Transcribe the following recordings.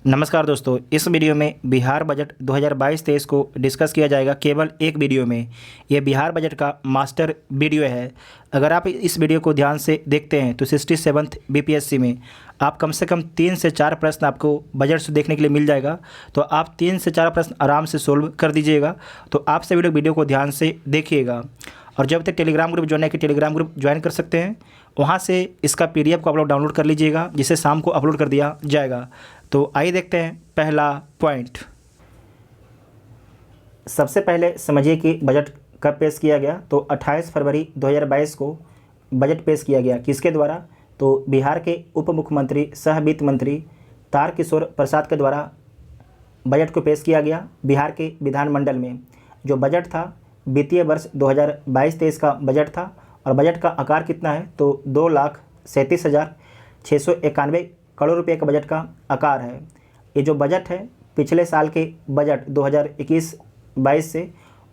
नमस्कार दोस्तों, इस वीडियो में बिहार बजट 2022-23 को डिस्कस किया जाएगा केवल एक वीडियो में। यह बिहार बजट का मास्टर वीडियो है। अगर आप इस वीडियो को ध्यान से देखते हैं तो 67th बीपीएससी में आप कम से कम 3 से 4 प्रश्न आपको बजट से देखने के लिए मिल जाएगा। तो आप 3 से 4 प्रश्न आराम से सोल्व कर दीजिएगा। तो आप सभी लोग वीडियो को ध्यान से देखिएगा। और जब तक टेलीग्राम ग्रुप ज्वाइन है कि टेलीग्राम ग्रुप ज्वाइन कर सकते हैं, वहाँ से इसका पीडीएफ को आप लोग डाउनलोड कर लीजिएगा, जिसे शाम को अपलोड कर दिया जाएगा। तो आइए देखते हैं पहला पॉइंट। सबसे पहले समझिए कि बजट कब पेश किया गया। तो 28 फरवरी 2022 को बजट पेश किया गया। किसके द्वारा? तो बिहार के उप मुख्यमंत्री सह वित्त मंत्री तारकिशोर प्रसाद के द्वारा बजट को पेश किया गया बिहार के विधानमंडल में। जो बजट था वित्तीय वर्ष 2022-23 का बजट था। और बजट का आकार कितना है? तो 2,37,691 करोड़ रुपए का बजट का आकार है। ये जो बजट है पिछले साल के बजट 2021-22 से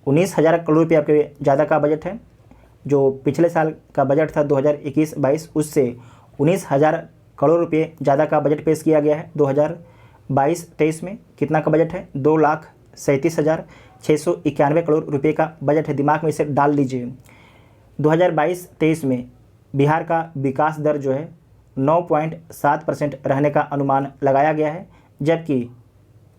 19,000 करोड़ रुपये आपके ज़्यादा का बजट है। जो पिछले साल का बजट था 2021-22 उससे 19,000 करोड़ रुपये ज़्यादा का बजट पेश किया गया है। 2022-23 में कितना का बजट है? 2,37,691 करोड़ रुपये का बजट है। दिमाग में इसे डाल लीजिए। 2022-23 में बिहार का विकास दर जो है 9.7% रहने का अनुमान लगाया गया है। जबकि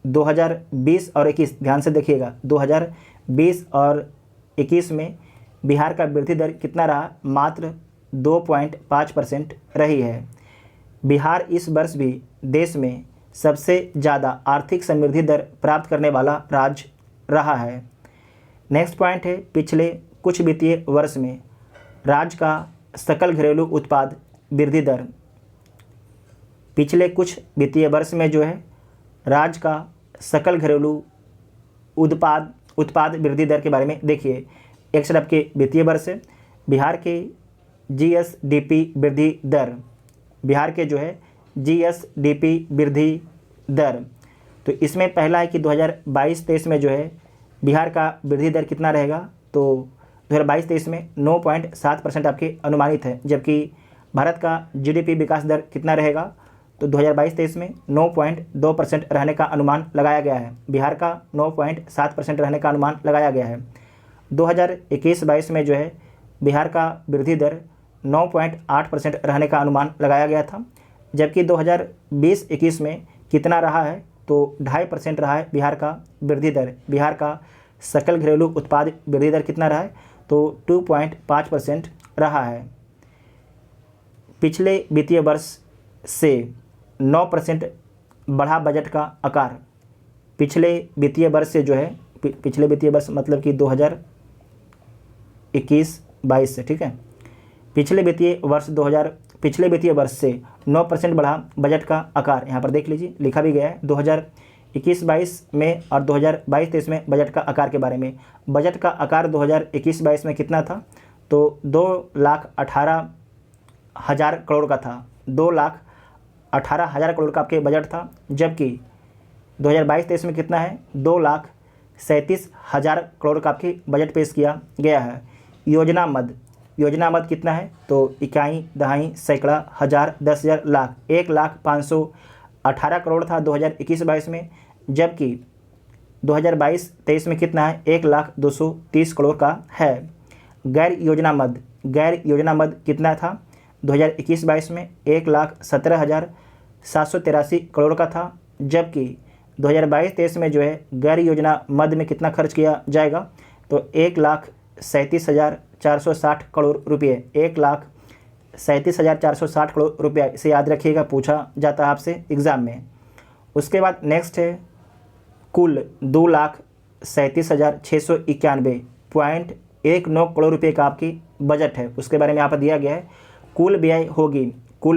2020 और 21, ध्यान से देखिएगा, 2020 और 21 में बिहार का वृद्धि दर कितना रहा? मात्र 2.5% रही है। बिहार इस वर्ष भी देश में सबसे ज़्यादा आर्थिक समृद्धि दर प्राप्त करने वाला राज्य रहा है। नेक्स्ट पॉइंट है, पिछले कुछ वित्तीय वर्ष में राज्य का सकल घरेलू उत्पाद वृद्धि दर। पिछले कुछ वित्तीय वर्ष में जो है राज्य का सकल घरेलू उत्पाद वृद्धि दर के बारे में देखिए। एक तरफ के वित्तीय वर्ष है बिहार के जीएसडीपी वृद्धि दर, बिहार के जो है जीएसडीपी वृद्धि दर। तो इसमें पहला है कि 2022-23 में जो है बिहार का वृद्धि दर कितना रहेगा? तो 2022-23 में 9.7% आपके अनुमानित है। जबकि भारत का जीडीपी विकास दर कितना रहेगा? तो 2022-23 में 9.2% रहने का अनुमान लगाया गया है। बिहार का 9.7% रहने का अनुमान लगाया गया है। 2021-22 में जो है बिहार का वृद्धि दर 9.8% रहने का अनुमान लगाया गया था। जबकि 2020-21 में कितना रहा है? तो 2.5% रहा है बिहार का वृद्धि दर। बिहार का सकल घरेलू उत्पाद वृद्धि दर कितना रहा है? तो 2.5% रहा है। पिछले वित्तीय वर्ष से 9% बढ़ा बजट का आकार। पिछले वित्तीय वर्ष से जो है, पिछले वित्तीय वर्ष मतलब कि 2021-22 से, ठीक है, पिछले वित्तीय वर्ष से 9% बढ़ा बजट का आकार। यहाँ पर देख लीजिए, लिखा भी गया है 2021-22 में और 2022-23 में बजट का आकार के बारे में। बजट का आकार 2021-22 में कितना था? तो 2,18,000 करोड़ का था। 2,18,000 करोड़ का आपके बजट था। जबकि 2022-23 में कितना है? 2,37,000 करोड़ का आपके बजट पेश किया गया है। योजना मद कितना है? तो इकाई, दहाई, सैकड़ा, हज़ार, 10,000, लाख। 1,518 करोड़ था 2021-22 में। जबकि 2022-23 में कितना है? 1,230 करोड़ का है। गैर योजना मद कितना था 2021-22 में? 1,17,783 करोड़ का था। जबकि 2022-23 में जो है गैर योजना मद में कितना खर्च किया जाएगा? तो 1,37,460 करोड़ रुपये। 1,37,460 करोड़ रुपया। इसे याद रखिएगा, पूछा जाता है आपसे एग्ज़ाम में। उसके बाद नेक्स्ट है कुल 2,37,691.19 करोड़ रुपये का आपकी बजट है। उसके बारे में यहाँ पर दिया गया है। कुल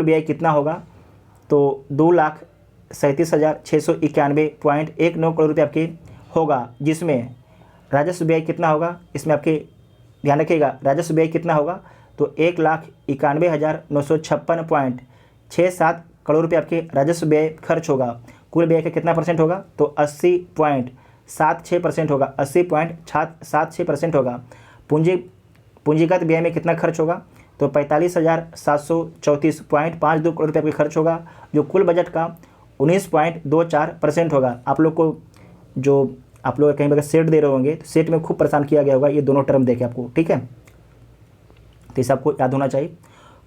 व्यय कितना होगा? तो 2,37,691.19 करोड़ रुपये आपके होगा। जिसमें राजस्व व्यय कितना होगा? इसमें आपके ध्यान रखिएगा, राजस्व व्यय कितना होगा? तो 1,91,956.67 करोड़ रुपये आपके राजस्व व्यय खर्च होगा। कुल व्यय का कितना परसेंट होगा? तो 80.76% होगा। 80.76% होगा। पूंजीगत व्यय में कितना खर्च होगा? तो 45,734.52 करोड़ रुपये आपके खर्च होगा। जो कुल बजट का 19.24% होगा। आप लोग को जो आप लोग कहीं पर सेट दे रहे होंगे तो सेट में खूब परेशान किया गया होगा, ये दोनों टर्म देखे आपको, ठीक है। तो इसे आपको याद होना चाहिए।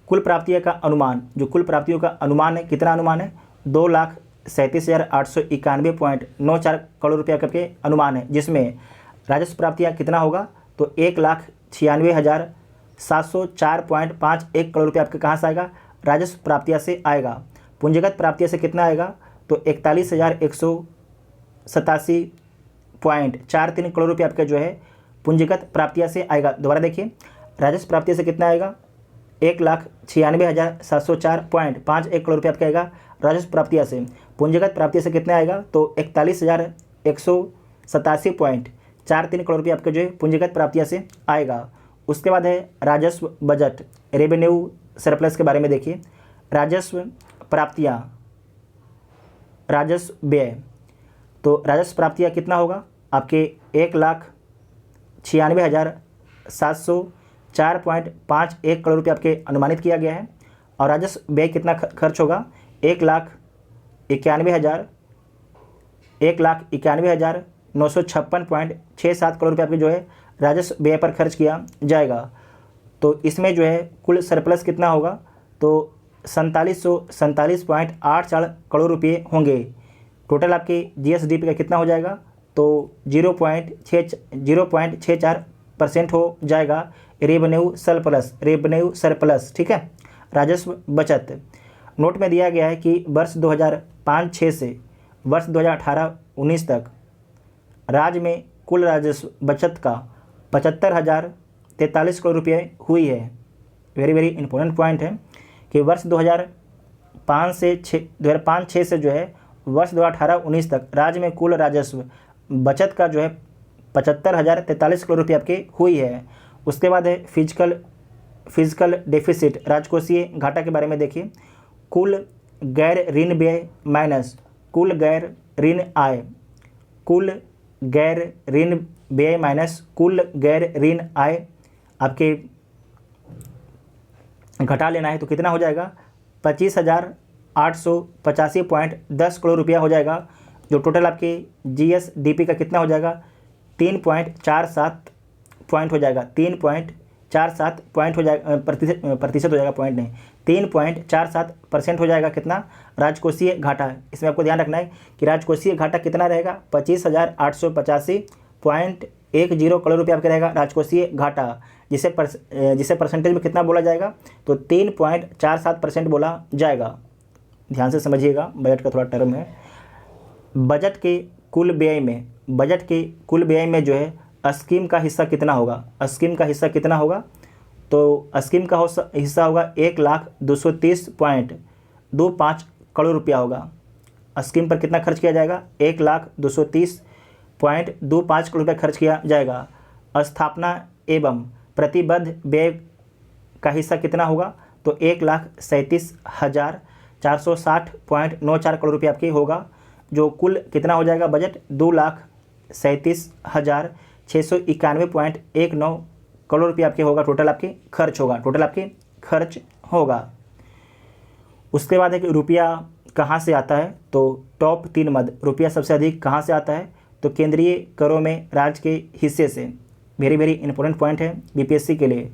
कुल प्राप्तियों का अनुमान, जो कुल प्राप्तियों का अनुमान है, कितना अनुमान है, 2,37,891.94 करोड़ रुपया करके अनुमान है, जिसमें राजस्व प्राप्तियाँ कितना होगा, तो 1,96,704.51 करोड़ रुपया आपके कहाँ से आएगा, राजस्व प्राप्तियाँ से आएगा। पूंजीगत प्राप्तियाँ से कितना आएगा, तो 41,187.43 करोड़ रुपये आपका जो है पूंजीगत प्राप्तियाँ से आएगा। दोबारा देखिए, राजस्व प्राप्तियाँ से कितना आएगा, 1,96,704.51 करोड़ रुपये आपका आएगा राजस्व प्राप्तियाँ से। पूंजीगत प्राप्तियाँ से कितना आएगा, तो 41,187.43 करोड़ रुपये आपका जो है पूंजीगत प्राप्तियाँ से आएगा। उसके बाद है राजस्व बजट, रेवेन्यू सरप्लस के बारे में देखिए। राजस्व प्राप्तियाँ, राजस्व व्यय, तो राजस्व प्राप्तियाँ कितना होगा आपके 1,96,704.51 करोड़ रुपये आपके अनुमानित किया गया है। और राजस्व व्यय कितना खर्च होगा, 1,91,956.67 करोड़ रुपये आपके जो है राजस्व व्यय पर खर्च किया जाएगा। तो इसमें जो है कुल सरप्लस कितना होगा, तो 4747.84 करोड़ रुपये होंगे। टोटल आपके जीएसडीपी का कितना हो जाएगा, तो 0.64% हो जाएगा रेवेन्यू सरप्लस, ठीक है, राजस्व बचत। नोट में दिया गया है कि वर्ष 2005-06 से वर्ष 2018-19 तक राज्य में कुल राजस्व बचत का 75,043 करोड़ रुपये हुई है। वेरी इंपॉर्टेंट पॉइंट है कि वर्ष 2005-06 से जो है वर्ष 2018-19 तक राज्य में कुल राजस्व बचत का जो है 75,043 करोड़ रुपये आपके हुई है। उसके बाद है फिजिकल डेफिसिट, राजकोषीय घाटा के बारे में देखिए। कुल गैर ऋण व्यय माइनस कुल गैर ऋण आय, कुल गैर ऋण व्यय माइनस कुल गैर ऋण आय आपके घटा लेना है, तो कितना हो जाएगा, 25,885.10 करोड़ रुपया हो जाएगा। जो टोटल आपके जीएसडीपी का कितना हो जाएगा, 3.47 पॉइंट हो जाएगा, 3.47 पॉइंट हो जाएगा, प्रतिशत हो जाएगा, पॉइंट नहीं, 3.47% हो जाएगा कितना, राजकोषीय घाटा। इसमें आपको ध्यान रखना है कि राजकोषीय घाटा कितना रहेगा, 25,885.10 करोड़ रुपये आपका रहेगा राजकोषीय घाटा, जिसे परसेंटेज में कितना बोला जाएगा, तो 3.47% बोला जाएगा। ध्यान से समझिएगा, बजट का थोड़ा टर्म है। बजट के कुल व्यय में जो है स्कीम का हिस्सा कितना होगा, स्कीम का हिस्सा कितना होगा, तो स्कीम का हिस्सा होगा 1,230.25 करोड़ रुपया होगा। स्कीम पर कितना खर्च किया जाएगा, 1,230.25 करोड़ रुपया खर्च किया जाएगा। स्थापना एवं प्रतिबद्ध व्यय का हिस्सा कितना होगा, तो 1,37,460.94 करोड़ रुपये आपकी होगा। जो कुल कितना हो जाएगा बजट, 2,37,691.19 करोड़ रुपये आपके होगा, टोटल आपके खर्च होगा। उसके बाद है कि रुपया कहाँ से आता है, तो टॉप 3 मद रुपया सबसे अधिक कहाँ से आता है, तो केंद्रीय करों में राज्य के हिस्से से। वेरी इंपॉर्टेंट पॉइंट है बीपीएससी के लिए।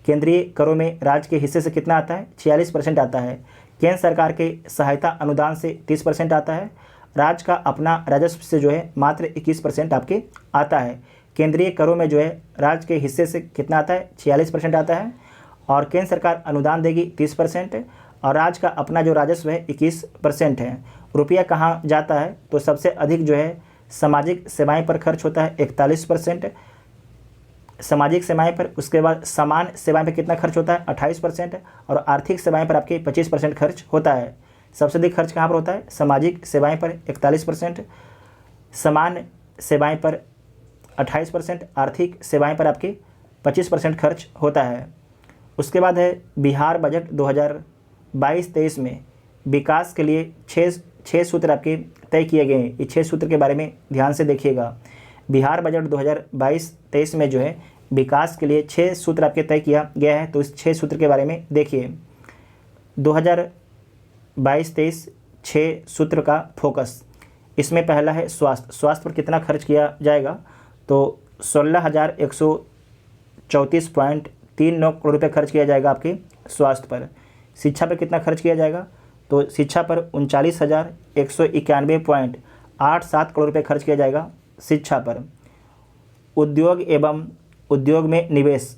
केंद्रीय करों में राज्य के हिस्से से कितना आता है, 46% आता है। केंद्र सरकार के सहायता अनुदान से 30% आता है। राज्य का अपना राजस्व से जो है मात्र 21% आपके आता है। केंद्रीय करों में जो है राज्य के हिस्से से कितना आता है, 46% आता है, और केंद्र सरकार अनुदान देगी 30%, और राज्य का अपना जो राजस्व है 21% है। रुपया कहाँ जाता है, तो सबसे अधिक जो है सामाजिक सेवाएं पर खर्च होता है 41%, सामाजिक सेवाएं पर। उसके बाद समान सेवाएं पर कितना खर्च होता है, 28%, और आर्थिक सेवाएं पर आपके 25% खर्च होता है। सबसे अधिक खर्च कहाँ पर होता है, सामाजिक सेवाएं पर 41%, समान सेवाएं पर 28%, आर्थिक सेवाएं पर आपके 25% खर्च होता है। उसके बाद है बिहार बजट 2022-23 में विकास के लिए छः सूत्र आपके तय किए गए हैं। ये 6 सूत्र के बारे में ध्यान से देखिएगा। बिहार बजट 2022-23 में जो है विकास के लिए 6 सूत्र आपके तय किया गया है, तो इस 6 सूत्र के बारे में देखिए। 2022-23 6 सूत्र का फोकस। इसमें पहला है स्वास्थ्य। स्वास्थ्य पर कितना खर्च किया जाएगा? तो 16,134.39 करोड़ रुपये खर्च किया जाएगा आपके स्वास्थ्य पर। शिक्षा पर कितना खर्च किया जाएगा? तो शिक्षा पर 39,191.87 करोड़ रुपये खर्च किया जाएगा शिक्षा पर। उद्योग में निवेश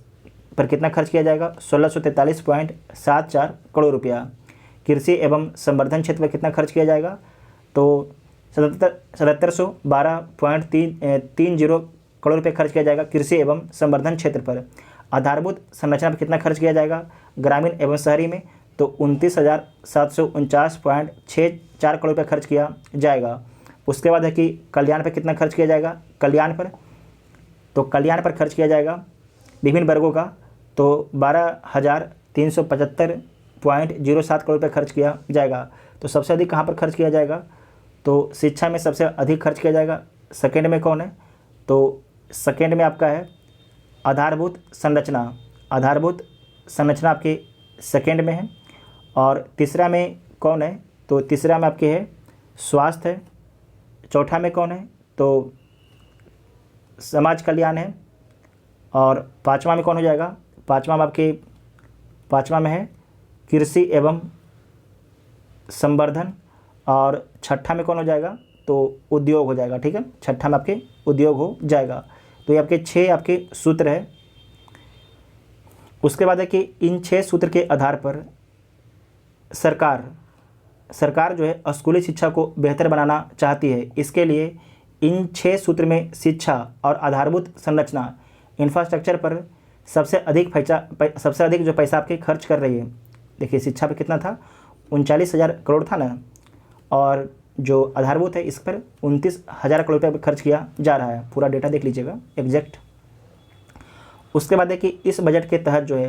पर कितना खर्च किया जाएगा? 1643.74 करोड़ रुपया। कृषि एवं संवर्धन क्षेत्र पर कितना खर्च किया जाएगा? तो 7712.30 करोड़ रुपये खर्च किया जाएगा कृषि एवं संवर्धन क्षेत्र पर। आधारभूत संरचना पर कितना खर्च किया जाएगा ग्रामीण एवं शहरी में? तो 29,749.64 करोड़ रुपये खर्च किया जाएगा। उसके बाद है कि कल्याण पर कितना खर्च किया जाएगा? कल्याण पर खर्च किया जाएगा विभिन्न वर्गों का, तो 12,375.07 करोड़ रुपये खर्च किया जाएगा। तो सबसे अधिक कहाँ पर खर्च किया जाएगा? तो शिक्षा में सबसे अधिक खर्च किया जाएगा। सेकेंड में कौन है? तो सेकेंड में आपका है आधारभूत संरचना। आधारभूत संरचना आपके सेकेंड में है। और तीसरा में कौन है? तो तीसरा में आपके है स्वास्थ्य है। चौथा में कौन है? तो समाज कल्याण है। और पाँचवा में कौन हो जाएगा? पाँचवा में है कृषि एवं संवर्धन। और छठा में कौन हो जाएगा? तो उद्योग हो जाएगा। ठीक है, छठा में आपके उद्योग हो जाएगा। तो ये आपके 6 आपके सूत्र है। उसके बाद है कि इन 6 सूत्र के आधार पर सरकार जो है स्कूली शिक्षा को बेहतर बनाना चाहती है। इसके लिए इन 6 सूत्र में शिक्षा और आधारभूत संरचना इंफ्रास्ट्रक्चर पर सबसे अधिक जो पैसा आपके खर्च कर रही है। देखिए शिक्षा पर कितना था? 39,000 करोड़ था ना, और जो आधारभूत है इस पर 29,000 करोड़ रुपये खर्च किया जा रहा है। पूरा डेटा देख लीजिएगा एग्जैक्ट। उसके बाद है कि इस बजट के तहत जो है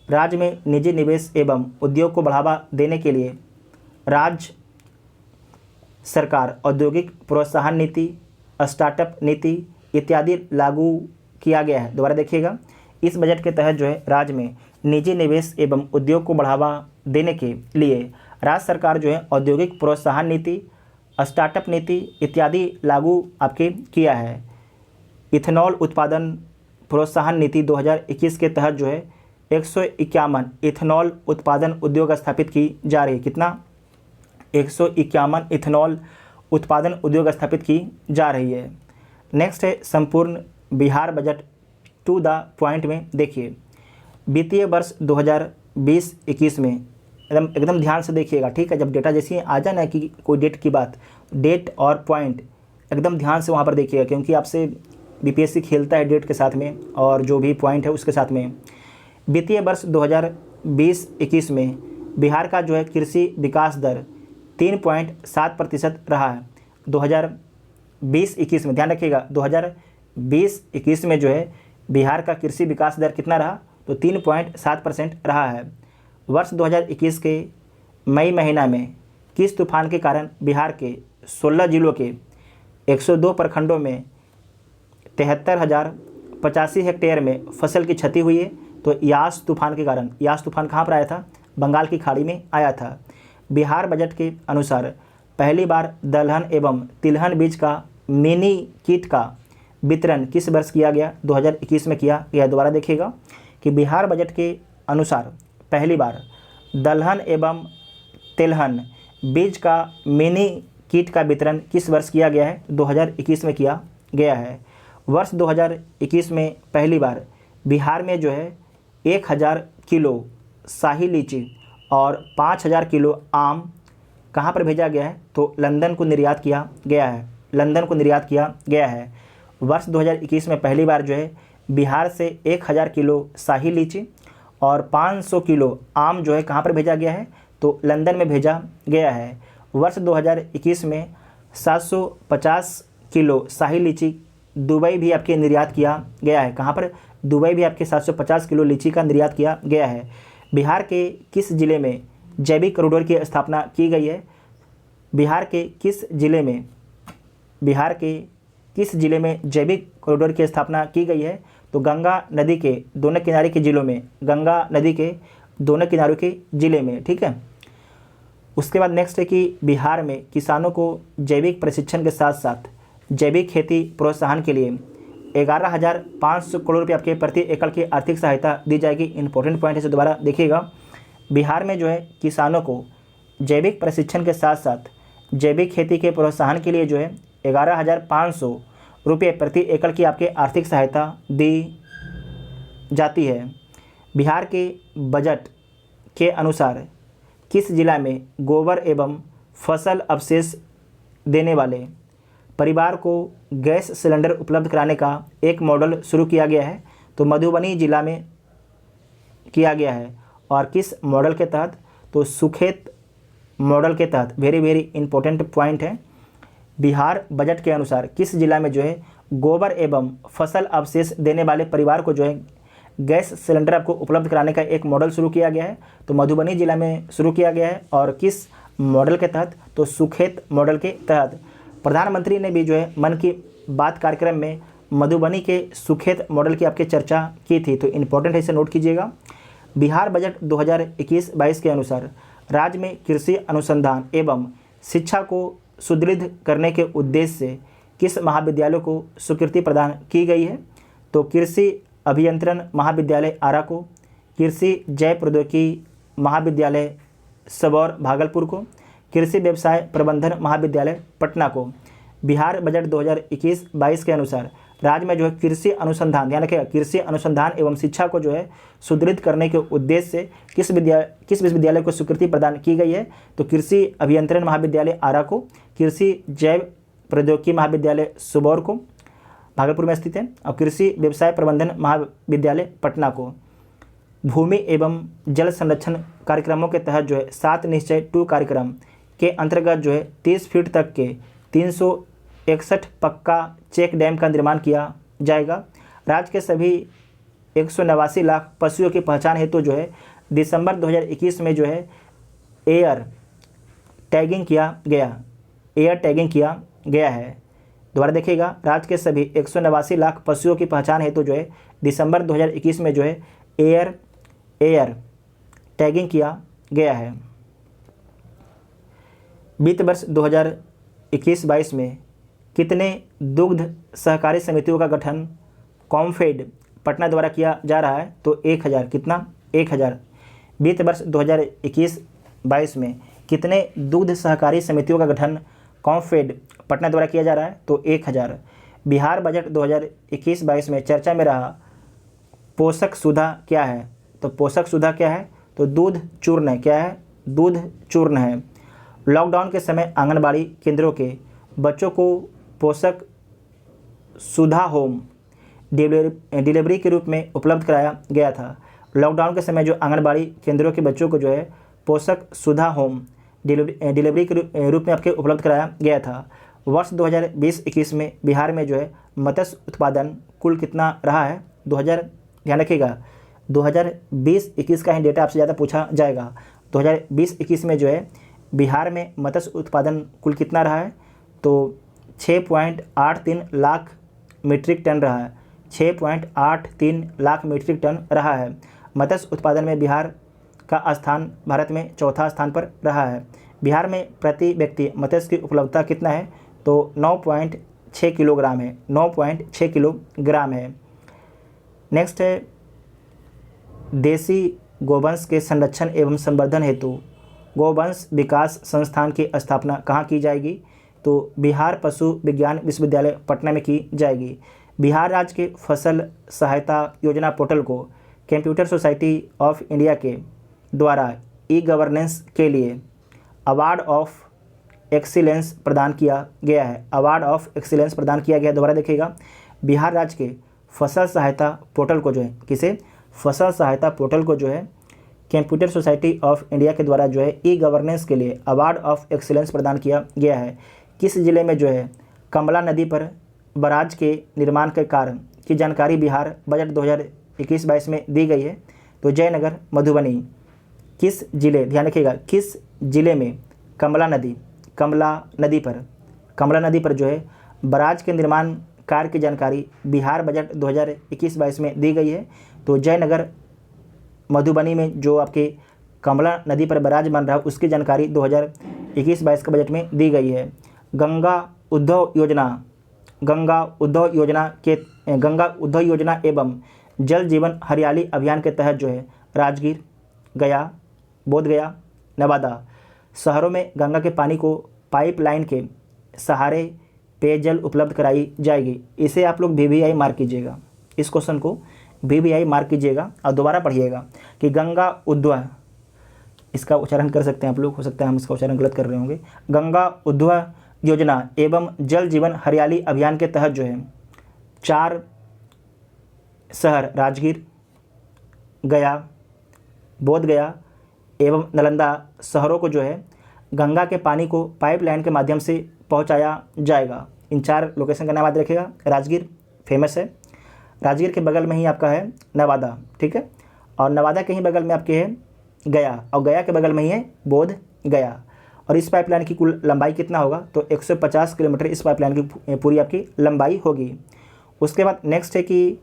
राज्य में निजी निवेश एवं उद्योग को बढ़ावा देने के लिए राज्य सरकार औद्योगिक प्रोत्साहन नीति, स्टार्टअप नीति इत्यादि लागू किया गया है। दोबारा देखिएगा, इस बजट के तहत जो है राज्य में निजी निवेश एवं उद्योग को बढ़ावा देने के लिए राज्य सरकार जो है औद्योगिक प्रोत्साहन नीति, स्टार्टअप नीति इत्यादि लागू आपके किया है। इथेनॉल उत्पादन प्रोत्साहन नीति 2021 के तहत जो है 151 इथेनॉल उत्पादन उद्योग स्थापित की जा रही है। कितना? 151 इथेनॉल उत्पादन उद्योग स्थापित की जा रही है। नेक्स्ट है संपूर्ण Bihar budget to the point में देखिए, वित्तीय वर्ष 2020-21 में एकदम ध्यान से देखिएगा। ठीक है, जब डेटा जैसे आ जाए ना कि कोई डेट की बात, डेट और पॉइंट एकदम ध्यान से वहाँ पर देखिएगा, क्योंकि आपसे बीपीएससी खेलता है डेट के साथ में और जो भी पॉइंट है उसके साथ में। वित्तीय वर्ष 2020-21 में बिहार का जो है कृषि विकास दर 3.7% रहा है। 2020-21 में ध्यान रखिएगा, 2020-21 में जो है बिहार का कृषि विकास दर कितना रहा? तो 3.7% रहा है। वर्ष 2021 के मई महीना में किस तूफान के कारण बिहार के 16 जिलों के 102 प्रखंडों में 73,085 हेक्टेयर में फसल की क्षति हुई है? तो यास तूफान के कारण। यास तूफान कहाँ पर आया था? बंगाल की खाड़ी में आया था। बिहार बजट के अनुसार पहली बार दलहन एवं तिलहन बीज का मिनी किट का वितरण किस वर्ष किया गया? 2021 में किया गया। दोबारा देखिएगा कि बिहार बजट के अनुसार पहली बार दलहन एवं तिलहन बीज का मिनी किट का वितरण किस वर्ष किया गया है? 2021 में किया गया है। वर्ष 2021 में पहली बार बिहार में जो है 1,000 किलो शाही लीची और 5,000 किलो आम कहाँ पर भेजा गया है? तो लंदन को निर्यात किया गया है। लंदन को निर्यात किया गया है। वर्ष 2021 में पहली बार जो है बिहार से 1,000 किलो शाही लीची और 500 किलो आम जो है कहाँ पर भेजा गया है? तो लंदन में भेजा गया है। वर्ष 2021 में 750 किलो शाही लीची दुबई भी आपके निर्यात किया गया है। कहाँ पर? दुबई भी आपके 750 किलो लीची का निर्यात किया गया है। बिहार के किस जिले में जैविक कॉरिडोर की स्थापना की गई है? बिहार के किस जिले में जैविक कॉरिडोर की स्थापना की गई है? तो गंगा नदी के दोनों किनारे के जिलों में, गंगा नदी के दोनों किनारों के जिले में। ठीक है, उसके बाद नेक्स्ट है कि बिहार में किसानों को जैविक प्रशिक्षण के साथ साथ जैविक खेती प्रोत्साहन के लिए 11,500 करोड़ रुपये आपके प्रति एकड़ की आर्थिक सहायता दी जाएगी। इंपॉर्टेंट पॉइंट है, इसे दोबारा देखिएगा। बिहार में जो है किसानों को जैविक प्रशिक्षण के साथ साथ जैविक खेती के प्रोत्साहन के लिए जो है 11,500 रुपये प्रति एकड़ की आपके आर्थिक सहायता दी जाती है। बिहार के बजट के अनुसार किस जिला में गोबर एवं फसल अवशेष देने वाले परिवार को गैस सिलेंडर उपलब्ध कराने का एक मॉडल शुरू किया गया है? तो मधुबनी जिला में किया गया है। और किस मॉडल के तहत? तो सुखेत मॉडल के तहत। वेरी वेरी इंपॉर्टेंट पॉइंट है। बिहार बजट के अनुसार किस जिला में जो है गोबर एवं फसल अवशेष देने वाले परिवार को जो है गैस सिलेंडर आपको उपलब्ध कराने का एक मॉडल शुरू किया गया है? तो मधुबनी जिला में शुरू किया गया है। और किस मॉडल के तहत? तो सुखेत मॉडल के तहत। प्रधानमंत्री ने भी जो है मन की बात कार्यक्रम में मधुबनी के सुखेत मॉडल की आपकी चर्चा की थी। तो इम्पोर्टेंट है, इसे नोट कीजिएगा। बिहार बजट 2021-22 के अनुसार राज्य में कृषि अनुसंधान एवं शिक्षा को सुदृढ़ करने के उद्देश्य से किस महाविद्यालय को स्वीकृति प्रदान की गई है? तो कृषि अभियंत्रण महाविद्यालय आरा को, कृषि जैव प्रौद्योगिकी महाविद्यालय सबौर भागलपुर को, कृषि व्यवसाय प्रबंधन महाविद्यालय पटना को। बिहार बजट 2021-22 के अनुसार राज्य में जो है कृषि अनुसंधान, ध्यान रखिएगा, कृषि अनुसंधान एवं शिक्षा को जो है सुदृढ़ करने के उद्देश्य से किस विश्वविद्यालय को स्वीकृति प्रदान की गई है? तो कृषि अभियंत्रण महाविद्यालय आरा को, कृषि जैव प्रौद्योगिकी महाविद्यालय सबौर को, भागलपुर में स्थित है, और कृषि व्यवसाय प्रबंधन महाविद्यालय पटना को। भूमि एवं जल संरक्षण कार्यक्रमों के तहत जो है 7 निश्चय 2 कार्यक्रम के अंतर्गत जो है 30 फीट तक के 361 पक्का चेक डैम का निर्माण किया जाएगा। राज्य के सभी 189 लाख पशुओं की पहचान हेतु जो है दिसंबर 2021 में जो है एयर टैगिंग किया गया है। दोबारा देखिएगा, राज्य के सभी 189 लाख पशुओं की पहचान हेतु जो है दिसंबर 2021 में जो है एयर टैगिंग किया गया है। वित्त वर्ष 2021-22 में कितने दुग्ध सहकारी समितियों का गठन कॉमफेड पटना द्वारा किया जा रहा है? तो 1000। कितना? 1000। वित्त वर्ष 2021-22 में कितने दुग्ध सहकारी समितियों का गठन कॉमफेड पटना द्वारा किया जा रहा है? तो 1000। बिहार बजट 2021-22 में चर्चा में रहा पोषक सुधा क्या है? तो पोषक सुधा क्या है? तो दूध चूर्ण है। क्या है? दूध चूर्ण है। लॉकडाउन के समय आंगनबाड़ी केंद्रों के बच्चों को पोषक सुधा होम डिलीवरी के रूप में उपलब्ध कराया गया था। लॉकडाउन के समय जो आंगनबाड़ी केंद्रों के बच्चों को जो है पोषक सुधा होम डिलीवरी के रूप में आपके उपलब्ध कराया गया था। वर्ष 2020-21 में बिहार में जो है मत्स्य उत्पादन कुल कितना रहा है? ध्यान रखिएगा, 2020-21 का ही डेटा आपसे ज़्यादा पूछा जाएगा। 2020-21 में जो है बिहार में मत्स्य उत्पादन कुल कितना रहा है? तो 6.83 लाख मीट्रिक टन रहा है। 6.83 लाख मीट्रिक टन रहा है। मत्स्य उत्पादन में बिहार का स्थान भारत में चौथा स्थान पर रहा है। बिहार में प्रति व्यक्ति मत्स्य की उपलब्धता कितना है? तो 9.6 किलोग्राम है। 9.6 किलोग्राम है। नेक्स्ट है, देसी गोवंश के संरक्षण एवं संवर्धन हेतु गोवंश विकास संस्थान की स्थापना कहाँ की जाएगी? तो बिहार पशु विज्ञान विश्वविद्यालय पटना में की जाएगी। बिहार राज्य के फसल सहायता योजना पोर्टल को कंप्यूटर सोसाइटी ऑफ इंडिया के द्वारा ई गवर्नेंस के लिए अवार्ड ऑफ एक्सीलेंस प्रदान किया गया है। अवार्ड ऑफ एक्सीलेंस प्रदान किया गया है। दोबारा देखिएगा, बिहार राज्य के फसल सहायता पोर्टल को जो है किसे? फसल सहायता पोर्टल को जो है कंप्यूटर सोसाइटी ऑफ इंडिया के द्वारा जो है ई गवर्नेंस के लिए अवार्ड ऑफ एक्सीलेंस प्रदान किया गया है। किस जिले में जो है कमला नदी पर बराज के निर्माण के कारण की जानकारी बिहार बजट 2021-22 में दी गई है? तो जयनगर, मधुबनी। किस जिले, ध्यान रखिएगा, किस जिले में कमला नदी पर जो है बराज के निर्माण कार्य की जानकारी बिहार बजट 2021-22 में दी गई है? तो जयनगर, मधुबनी में जो आपके कमला नदी पर विराजमान रहा, उसकी जानकारी 2021-22 के बजट में दी गई है। गंगा उद्भव योजना एवं जल जीवन हरियाली अभियान के तहत जो है राजगीर, गया, बोधगया, नवादा शहरों में गंगा के पानी को पाइपलाइन के सहारे पेयजल उपलब्ध कराई जाएगी। इसे आप लोग VVI मार्क कीजिएगा, इस क्वेश्चन को VVI मार्क कीजिएगा और दोबारा पढ़िएगा कि गंगा उद्भव, इसका उच्चारण कर सकते हैं आप लोग, हो सकता है हम इसका उच्चारण गलत कर रहे होंगे। गंगा उद्भव योजना एवं जल जीवन हरियाली अभियान के तहत जो है 4 शहर राजगीर, गया, बोधगया एवं नालंदा शहरों को जो है गंगा के पानी को पाइपलाइन के माध्यम से पहुंचाया जाएगा। इन 4 लोकेशन का नाम याद रखिएगा। राजगीर फेमस है, राजगीर के बगल में ही आपका है नवादा, ठीक है, और नवादा के ही बगल में आपके है गया, और गया के बगल में ही है बोध गया। और इस पाइपलाइन की कुल लंबाई कितना होगा, तो 150 किलोमीटर इस पाइपलाइन की पूरी आपकी लंबाई होगी। उसके बाद नेक्स्ट है कि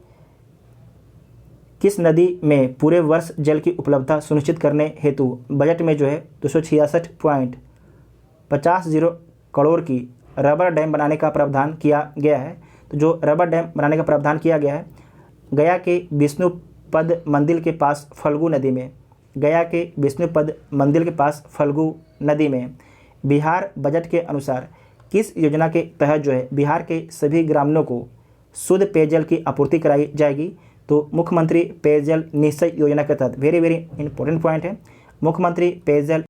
किस नदी में पूरे वर्ष जल की उपलब्धता सुनिश्चित करने हेतु बजट में जो है 266.50 करोड़ की रबर डैम बनाने का प्रावधान किया गया है। तो जो रबर डैम बनाने का प्रावधान किया गया है गया के विष्णुपद मंदिर के पास फल्गु नदी में, गया के विष्णुपद मंदिर के पास फल्गु नदी में। बिहार बजट के अनुसार किस योजना के तहत जो है बिहार के सभी ग्रामीणों को शुद्ध पेयजल की आपूर्ति कराई जाएगी, तो मुख्यमंत्री पेयजल निश्चय योजना के तहत। वेरी वेरी इंपॉर्टेंट पॉइंट है, मुख्यमंत्री पेयजल।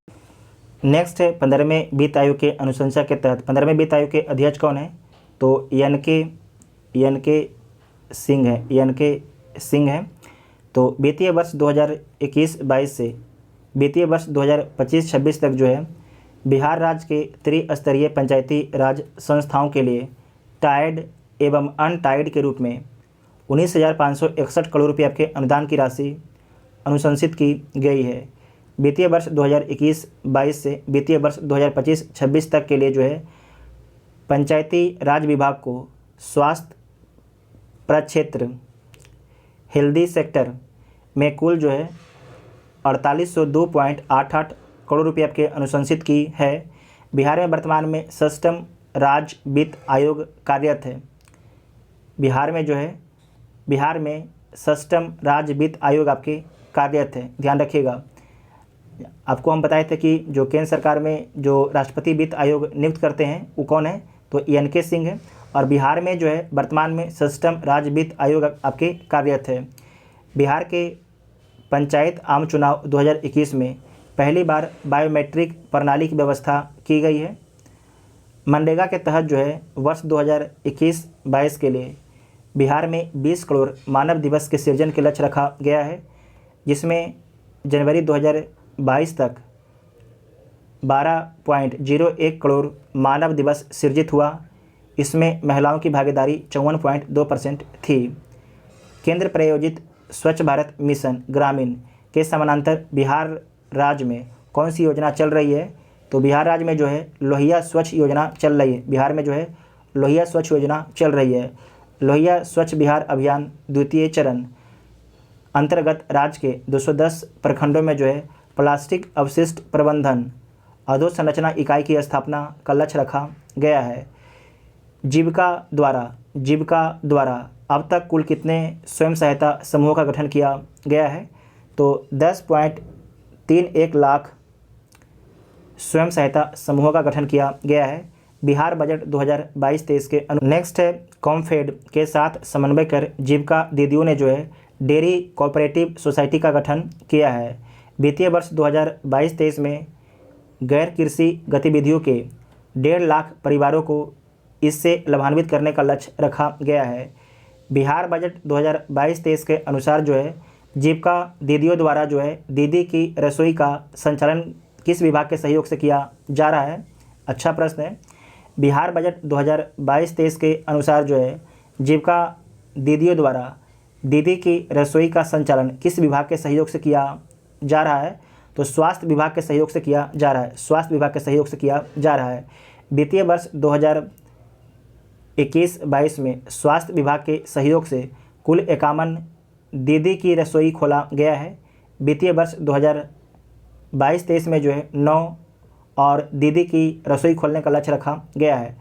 नेक्स्ट है 15वें वित्त आयोग के अनुशंसा के तहत 15वें वित्त आयोग के अध्यक्ष कौन है, तो एन के सिंह है। तो वित्तीय वर्ष 2021-22 से वित्तीय वर्ष 2025-26 तक जो है बिहार राज्य के त्रिस्तरीय पंचायती राज संस्थाओं के लिए टाइड एवं अनटाइड के रूप में 19,561 करोड़ रुपये आपके अनुदान की राशि अनुशंसित की गई है। वित्तीय वर्ष 2021-22 से वित्तीय वर्ष 2025-26 तक के लिए जो है पंचायती राज विभाग को स्वास्थ्य प्रक्षेत्र हेल्दी सेक्टर में कुल जो है 4802.88 करोड़ रुपये आपके अनुशंसित की है। बिहार में वर्तमान में सष्टम राज्य वित्त आयोग कार्यरत है। बिहार में सष्टम राज्य वित्त आयोग आपके कार्यरत है, ध्यान रखिएगा। आपको हम बताए थे कि जो केंद्र सरकार में जो राष्ट्रपति वित्त आयोग नियुक्त करते हैं वो कौन है, तो एन.के. सिंह है। और बिहार में जो है वर्तमान में सष्टम राज्य वित्त आयोग आपके कार्यरत है। बिहार के पंचायत आम चुनाव 2021 में पहली बार बायोमेट्रिक प्रणाली की व्यवस्था की गई है। मनरेगा के तहत जो है वर्ष 2021-22 के लिए बिहार में 20 करोड़ मानव दिवस के सृजन के लक्ष्य रखा गया है, जिसमें जनवरी 2022 तक 12.01 करोड़ मानव दिवस सृजित हुआ। इसमें महिलाओं की भागीदारी 54.2% थी। केंद्र प्रायोजित स्वच्छ भारत मिशन ग्रामीण के समानांतर बिहार राज्य में कौन सी योजना चल रही है, तो बिहार राज्य में जो है लोहिया स्वच्छ योजना चल रही है। बिहार में जो है लोहिया स्वच्छ योजना चल रही है। लोहिया स्वच्छ बिहार अभियान द्वितीय चरण अंतर्गत राज्य के 210 प्रखंडों में जो है प्लास्टिक अवशिष्ट प्रबंधन अधोसंरचना इकाई की स्थापना का लक्ष्य रखा गया है। जीविका द्वारा अब तक कुल कितने स्वयं सहायता समूहों का गठन किया गया है, तो 10.31 लाख स्वयं सहायता समूहों का गठन किया गया है। बिहार बजट 2022-23 के नेक्स्ट है कॉमफेड के साथ समन्वय कर जीविका दीदियों ने जो है डेयरी कोऑपरेटिव सोसाइटी का गठन किया है। वित्तीय वर्ष 2022-23 में गैर कृषि गतिविधियों के 1.5 लाख परिवारों को इससे लाभान्वित करने का लक्ष्य रखा गया है। बिहार बजट 2022-23 के अनुसार जो है जीविका दीदियों द्वारा जो है दीदी की रसोई का संचालन किस विभाग के सहयोग से किया जा रहा है, अच्छा प्रश्न है। बिहार बजट 2022-23 के अनुसार जो है जीविका दीदियों द्वारा दीदी की रसोई का संचालन किस विभाग के सहयोग से किया जा रहा है, तो स्वास्थ्य विभाग के सहयोग से किया जा रहा है। स्वास्थ्य विभाग के सहयोग से किया जा रहा है। वित्तीय वर्ष 2021-22 में स्वास्थ्य विभाग के सहयोग से कुल 51 दीदी की रसोई खोला गया है। वित्तीय वर्ष 2022-23 में जो है 9 और दीदी की रसोई खोलने का लक्ष्य रखा गया है।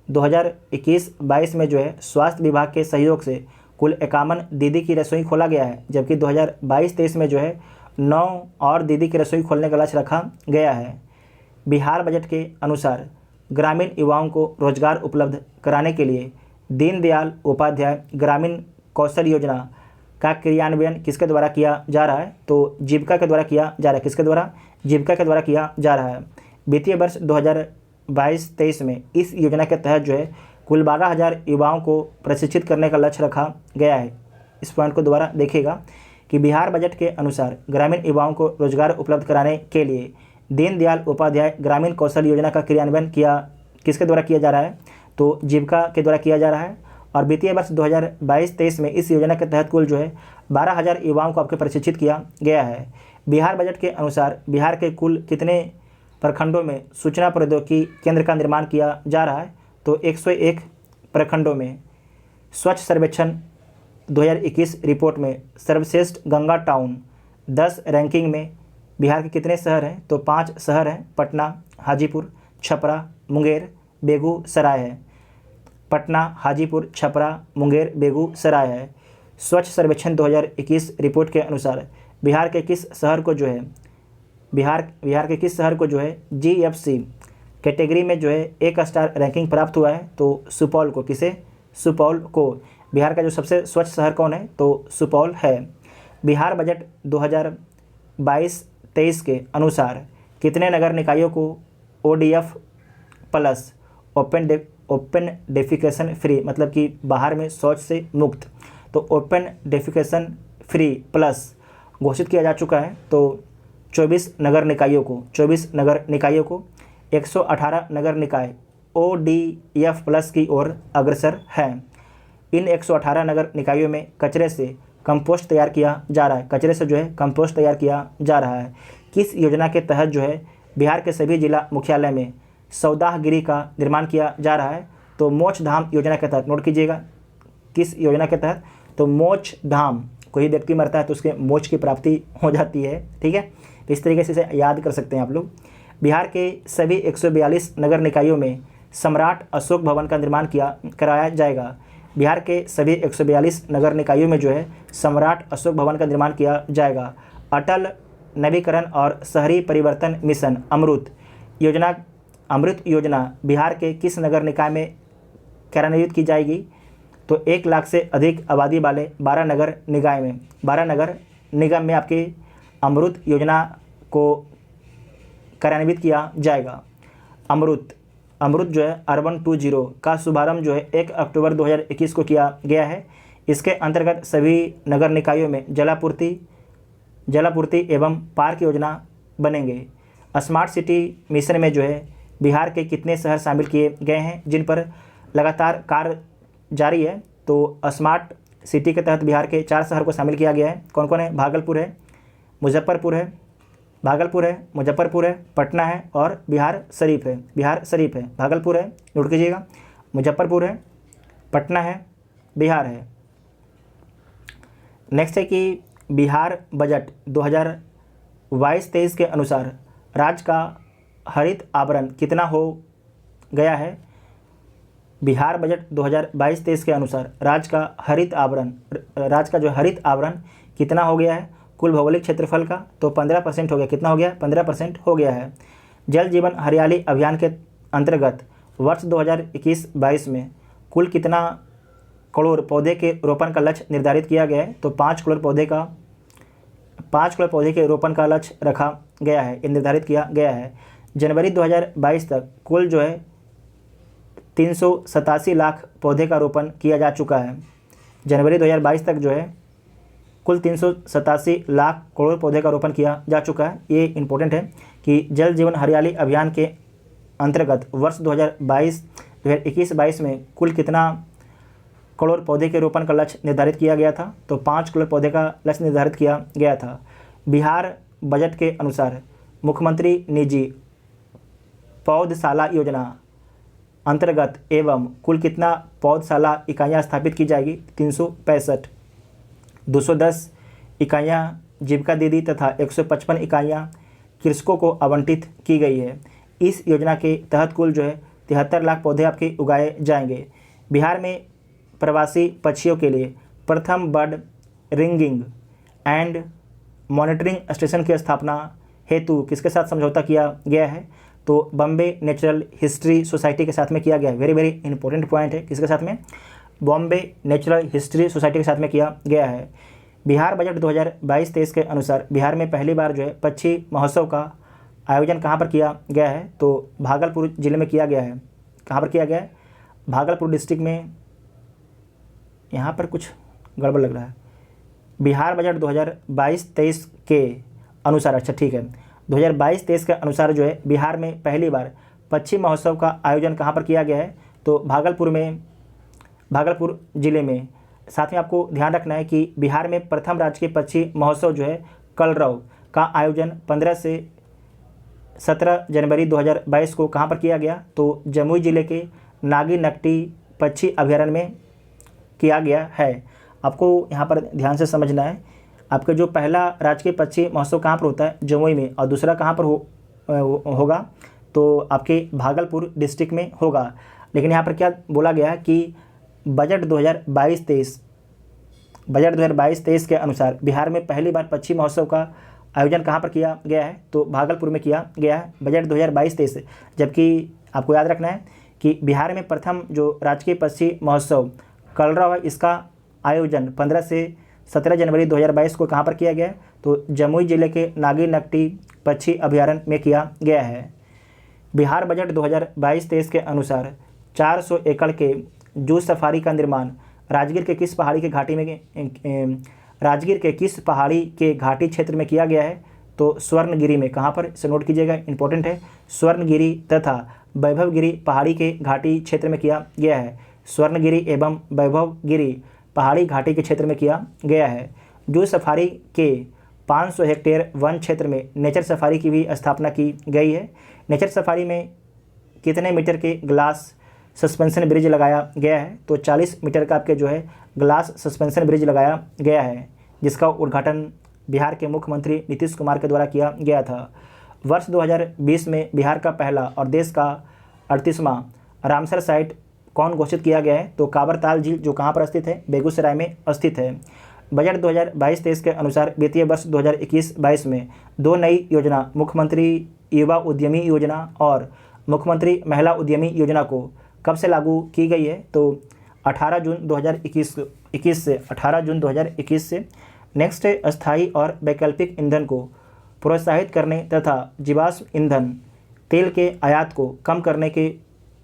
2021-22 में जो है स्वास्थ्य विभाग के सहयोग से कुल 51 दीदी की रसोई खोला गया है, जबकि 2022-23 में जो है 9 और दीदी की रसोई खोलने का लक्ष्य रखा गया है। बिहार बजट के अनुसार ग्रामीण युवाओं को रोजगार उपलब्ध कराने के लिए दीनदयाल उपाध्याय ग्रामीण कौशल योजना का क्रियान्वयन किसके द्वारा किया जा रहा है? तो जीविका के द्वारा किया जा रहा है। किसके द्वारा? जीविका के द्वारा किया जा रहा है। वित्तीय वर्ष 2022-23 में इस योजना के तहत जो है कुल 12,000 युवाओं को प्रशिक्षित करने का लक्ष्य रखा गया है। इस पॉइंट को दोबारा देखिएगा कि बिहार बजट के अनुसार ग्रामीण युवाओं को रोजगार उपलब्ध कराने के लिए दीनदयाल उपाध्याय ग्रामीण कौशल योजना का क्रियान्वयन किसके द्वारा किया जा रहा है? तो जीविका के द्वारा किया जा रहा है। और वित्तीय वर्ष 2022-23 में इस योजना के तहत कुल जो है 12,000 युवाओं को आपके प्रशिक्षित किया गया है। बिहार बजट के अनुसार बिहार के कुल कितने प्रखंडों में सूचना प्रौद्योगिकी केंद्र का निर्माण किया जा रहा है? तो 101 प्रखंडों में। स्वच्छ सर्वेक्षण 2021 रिपोर्ट में सर्वश्रेष्ठ गंगा टाउन 10 रैंकिंग में बिहार के कितने शहर हैं? तो 5 शहर हैं। पटना, हाजीपुर, छपरा, मुंगेर, बेगूसराय है। पटना, हाजीपुर, छपरा, मुंगेर, बेगूसराय है। स्वच्छ सर्वेक्षण 2021 रिपोर्ट के अनुसार बिहार के किस शहर को जो है GFC कैटेगरी में जो है 1 स्टार रैंकिंग प्राप्त हुआ है? तो सुपौल को। किसे? सुपौल को। बिहार का जो सबसे स्वच्छ शहर कौन है? तो सुपौल है। बिहार बजट 2022-23 के अनुसार कितने नगर निकायों को ODF plus open defecation free, मतलब कि बाहर में शौच से मुक्त, तो ओपन डेफिकेशन फ्री प्लस घोषित किया जा चुका है? तो 24 नगर निकायों को 118 नगर निकाय ODF प्लस की ओर अग्रसर हैं। इन 118 नगर निकायों में कचरे से कंपोस्ट तैयार किया जा रहा है। कंपोस्ट तैयार किया जा रहा है। किस योजना के तहत जो है बिहार के सभी जिला मुख्यालय में सौदाहगिरी का निर्माण किया जा रहा है? तो मोक्ष धाम योजना के तहत। नोट कीजिएगा, किस योजना के तहत? तो मोक्ष धाम। कोई व्यक्ति मरता है तो उसके मोक्ष की प्राप्ति हो जाती है, ठीक है। तो इस तरीके से इसे याद कर सकते हैं आप लोग। बिहार के सभी 142 नगर निकायों में सम्राट अशोक भवन का निर्माण कराया जाएगा। बिहार के सभी 142 नगर निकायों में जो है सम्राट अशोक भवन का निर्माण किया जाएगा। अटल नवीकरण और शहरी परिवर्तन मिशन अमृत योजना बिहार के किस नगर निकाय में कार्यान्वित की जाएगी? तो 1 लाख से अधिक आबादी वाले 12 नगर निगम में आपके अमृत योजना को कार्यान्वित किया जाएगा। अमृत जो है अर्बन 2.0 का शुभारंभ जो है 1 अक्टूबर 2021 को किया गया है। इसके अंतर्गत सभी नगर निकायों में जलापूर्ति एवं पार्क योजना बनेंगे। स्मार्ट सिटी मिशन में जो है बिहार के कितने शहर शामिल किए गए हैं जिन पर लगातार कार्य जारी है? तो स्मार्ट सिटी के तहत बिहार के 4 शहर को शामिल किया गया है। कौन कौन है? भागलपुर है, मुजफ्फरपुर है, पटना है और बिहार शरीफ है। भागलपुर है, नोट कीजिएगा, मुजफ्फरपुर है, पटना है, बिहार है। नेक्स्ट है कि बिहार बजट 2022-23 के अनुसार राज्य का हरित आवरण कितना हो गया है? बिहार बजट 2022-23 के अनुसार राज्य का हरित आवरण कितना हो गया है कुल भौगोलिक क्षेत्रफल का? तो 15% हो गया। कितना हो गया? 15% हो गया है। जल जीवन हरियाली अभियान के अंतर्गत वर्ष 2021-22 में कुल कितना करोड़ पौधे के रोपण का लक्ष्य निर्धारित किया गया है? तो 5 करोड़ पौधे के रोपण का लक्ष्य रखा गया है, निर्धारित किया गया है। जनवरी 2022 तक कुल जो है 387 लाख पौधे का रोपण किया जा चुका है। जनवरी 2022 तक जो है कुल 387 लाख करोड़ पौधे का रोपण किया जा चुका है। ये इम्पोर्टेंट है कि जल जीवन हरियाली अभियान के अंतर्गत वर्ष 2021-22 में कुल कितना करोड़ पौधे के रोपण का लक्ष्य निर्धारित किया गया था? तो 5 करोड़ पौधे का लक्ष्य निर्धारित किया गया था। बिहार बजट के अनुसार मुख्यमंत्री निजी पौधशाला योजना अंतर्गत एवं कुल कितना पौधशाला इकाइयाँ स्थापित की जाएगी? 365, 210 इकाइयाँ जीविका दीदी तथा 155 इकाइयाँ कृषकों को आवंटित की गई है। इस योजना के तहत कुल जो है 73 लाख पौधे आपके उगाए जाएंगे। बिहार में प्रवासी पक्षियों के लिए प्रथम bird ringing and monitoring station की स्थापना हेतु किसके साथ समझौता किया गया है? तो बॉम्बे नेचुरल हिस्ट्री सोसाइटी के साथ में किया गया है। वेरी वेरी इंपॉर्टेंट पॉइंट है, किसके साथ में? बॉम्बे नेचुरल हिस्ट्री सोसाइटी के साथ में किया गया है। बिहार बजट 2022-23 के अनुसार बिहार में पहली बार जो है पक्षी महोत्सव का आयोजन कहाँ पर किया गया है? तो भागलपुर जिले में किया गया है। कहाँ पर किया गया है? भागलपुर डिस्ट्रिक्ट में। यहाँ पर कुछ गड़बड़ लग रहा है। बिहार बजट 2022-23 के अनुसार, अच्छा ठीक है, 2022-23 के अनुसार जो है बिहार में पहली बार पक्षी महोत्सव का आयोजन कहाँ पर किया गया है? तो भागलपुर जिले में। साथ में आपको ध्यान रखना है कि बिहार में प्रथम राजकीय पक्षी महोत्सव जो है कलरव का आयोजन 15 से 17 जनवरी 2022 को कहाँ पर किया गया? तो जमुई जिले के नागी नकटी पक्षी अभयारण्य में किया गया है। आपको यहाँ पर ध्यान से समझना है, आपका जो पहला राजकीय पक्षी महोत्सव कहाँ पर होता है? जमुई में, और दूसरा कहाँ पर होगा? तो आपके भागलपुर डिस्ट्रिक्ट में होगा। लेकिन यहाँ पर क्या बोला गया कि बजट 2022-23 के अनुसार बिहार में पहली बार पक्षी महोत्सव का आयोजन कहाँ पर किया गया है? तो भागलपुर में किया गया है, बजट 2022-23। जबकि आपको याद रखना है कि बिहार में प्रथम जो राजकीय पक्षी महोत्सव कलरव है, इसका आयोजन 15 से 17 जनवरी 2022 को कहाँ पर किया गया है? तो जमुई जिले के नागी नकटी पक्षी अभयारण्य में किया गया है। बिहार बजट 2022-23 के अनुसार 400 एकड़ के जू सफारी का निर्माण राजगीर के किस पहाड़ी के घाटी क्षेत्र में किया गया है? तो स्वर्णगिरी में। कहाँ पर? इसे नोट कीजिएगा, इंपॉर्टेंट है। स्वर्णगिरी तथा वैभवगिरी पहाड़ी के घाटी क्षेत्र में किया गया है। स्वर्णगिरी एवं वैभवगिरी पहाड़ी घाटी के क्षेत्र में किया गया है। जू सफारी के 500 हेक्टेयर वन क्षेत्र में नेचर सफारी की भी स्थापना की गई है। नेचर सफारी में कितने मीटर के ग्लास सस्पेंशन ब्रिज लगाया गया है? तो 40 मीटर का आपके जो है ग्लास सस्पेंशन ब्रिज लगाया गया है, जिसका उद्घाटन बिहार के मुख्यमंत्री नीतीश कुमार के द्वारा किया गया था। वर्ष 2020 में बिहार का पहला और देश का 38वां रामसर साइट कौन घोषित किया गया है? तो कांवरताल झील, जो कहाँ पर स्थित है? बेगूसराय में स्थित है। बजट 2022-23 के अनुसार वित्तीय वर्ष 2021-22 में 2 नई योजना, मुख्यमंत्री युवा उद्यमी योजना और मुख्यमंत्री महिला उद्यमी योजना को कब से लागू की गई है? तो 18 जून 2021 से। नेक्स्ट, अस्थायी और वैकल्पिक ईंधन को प्रोत्साहित करने तथा जीवाश्म ईंधन तेल के आयात को कम करने के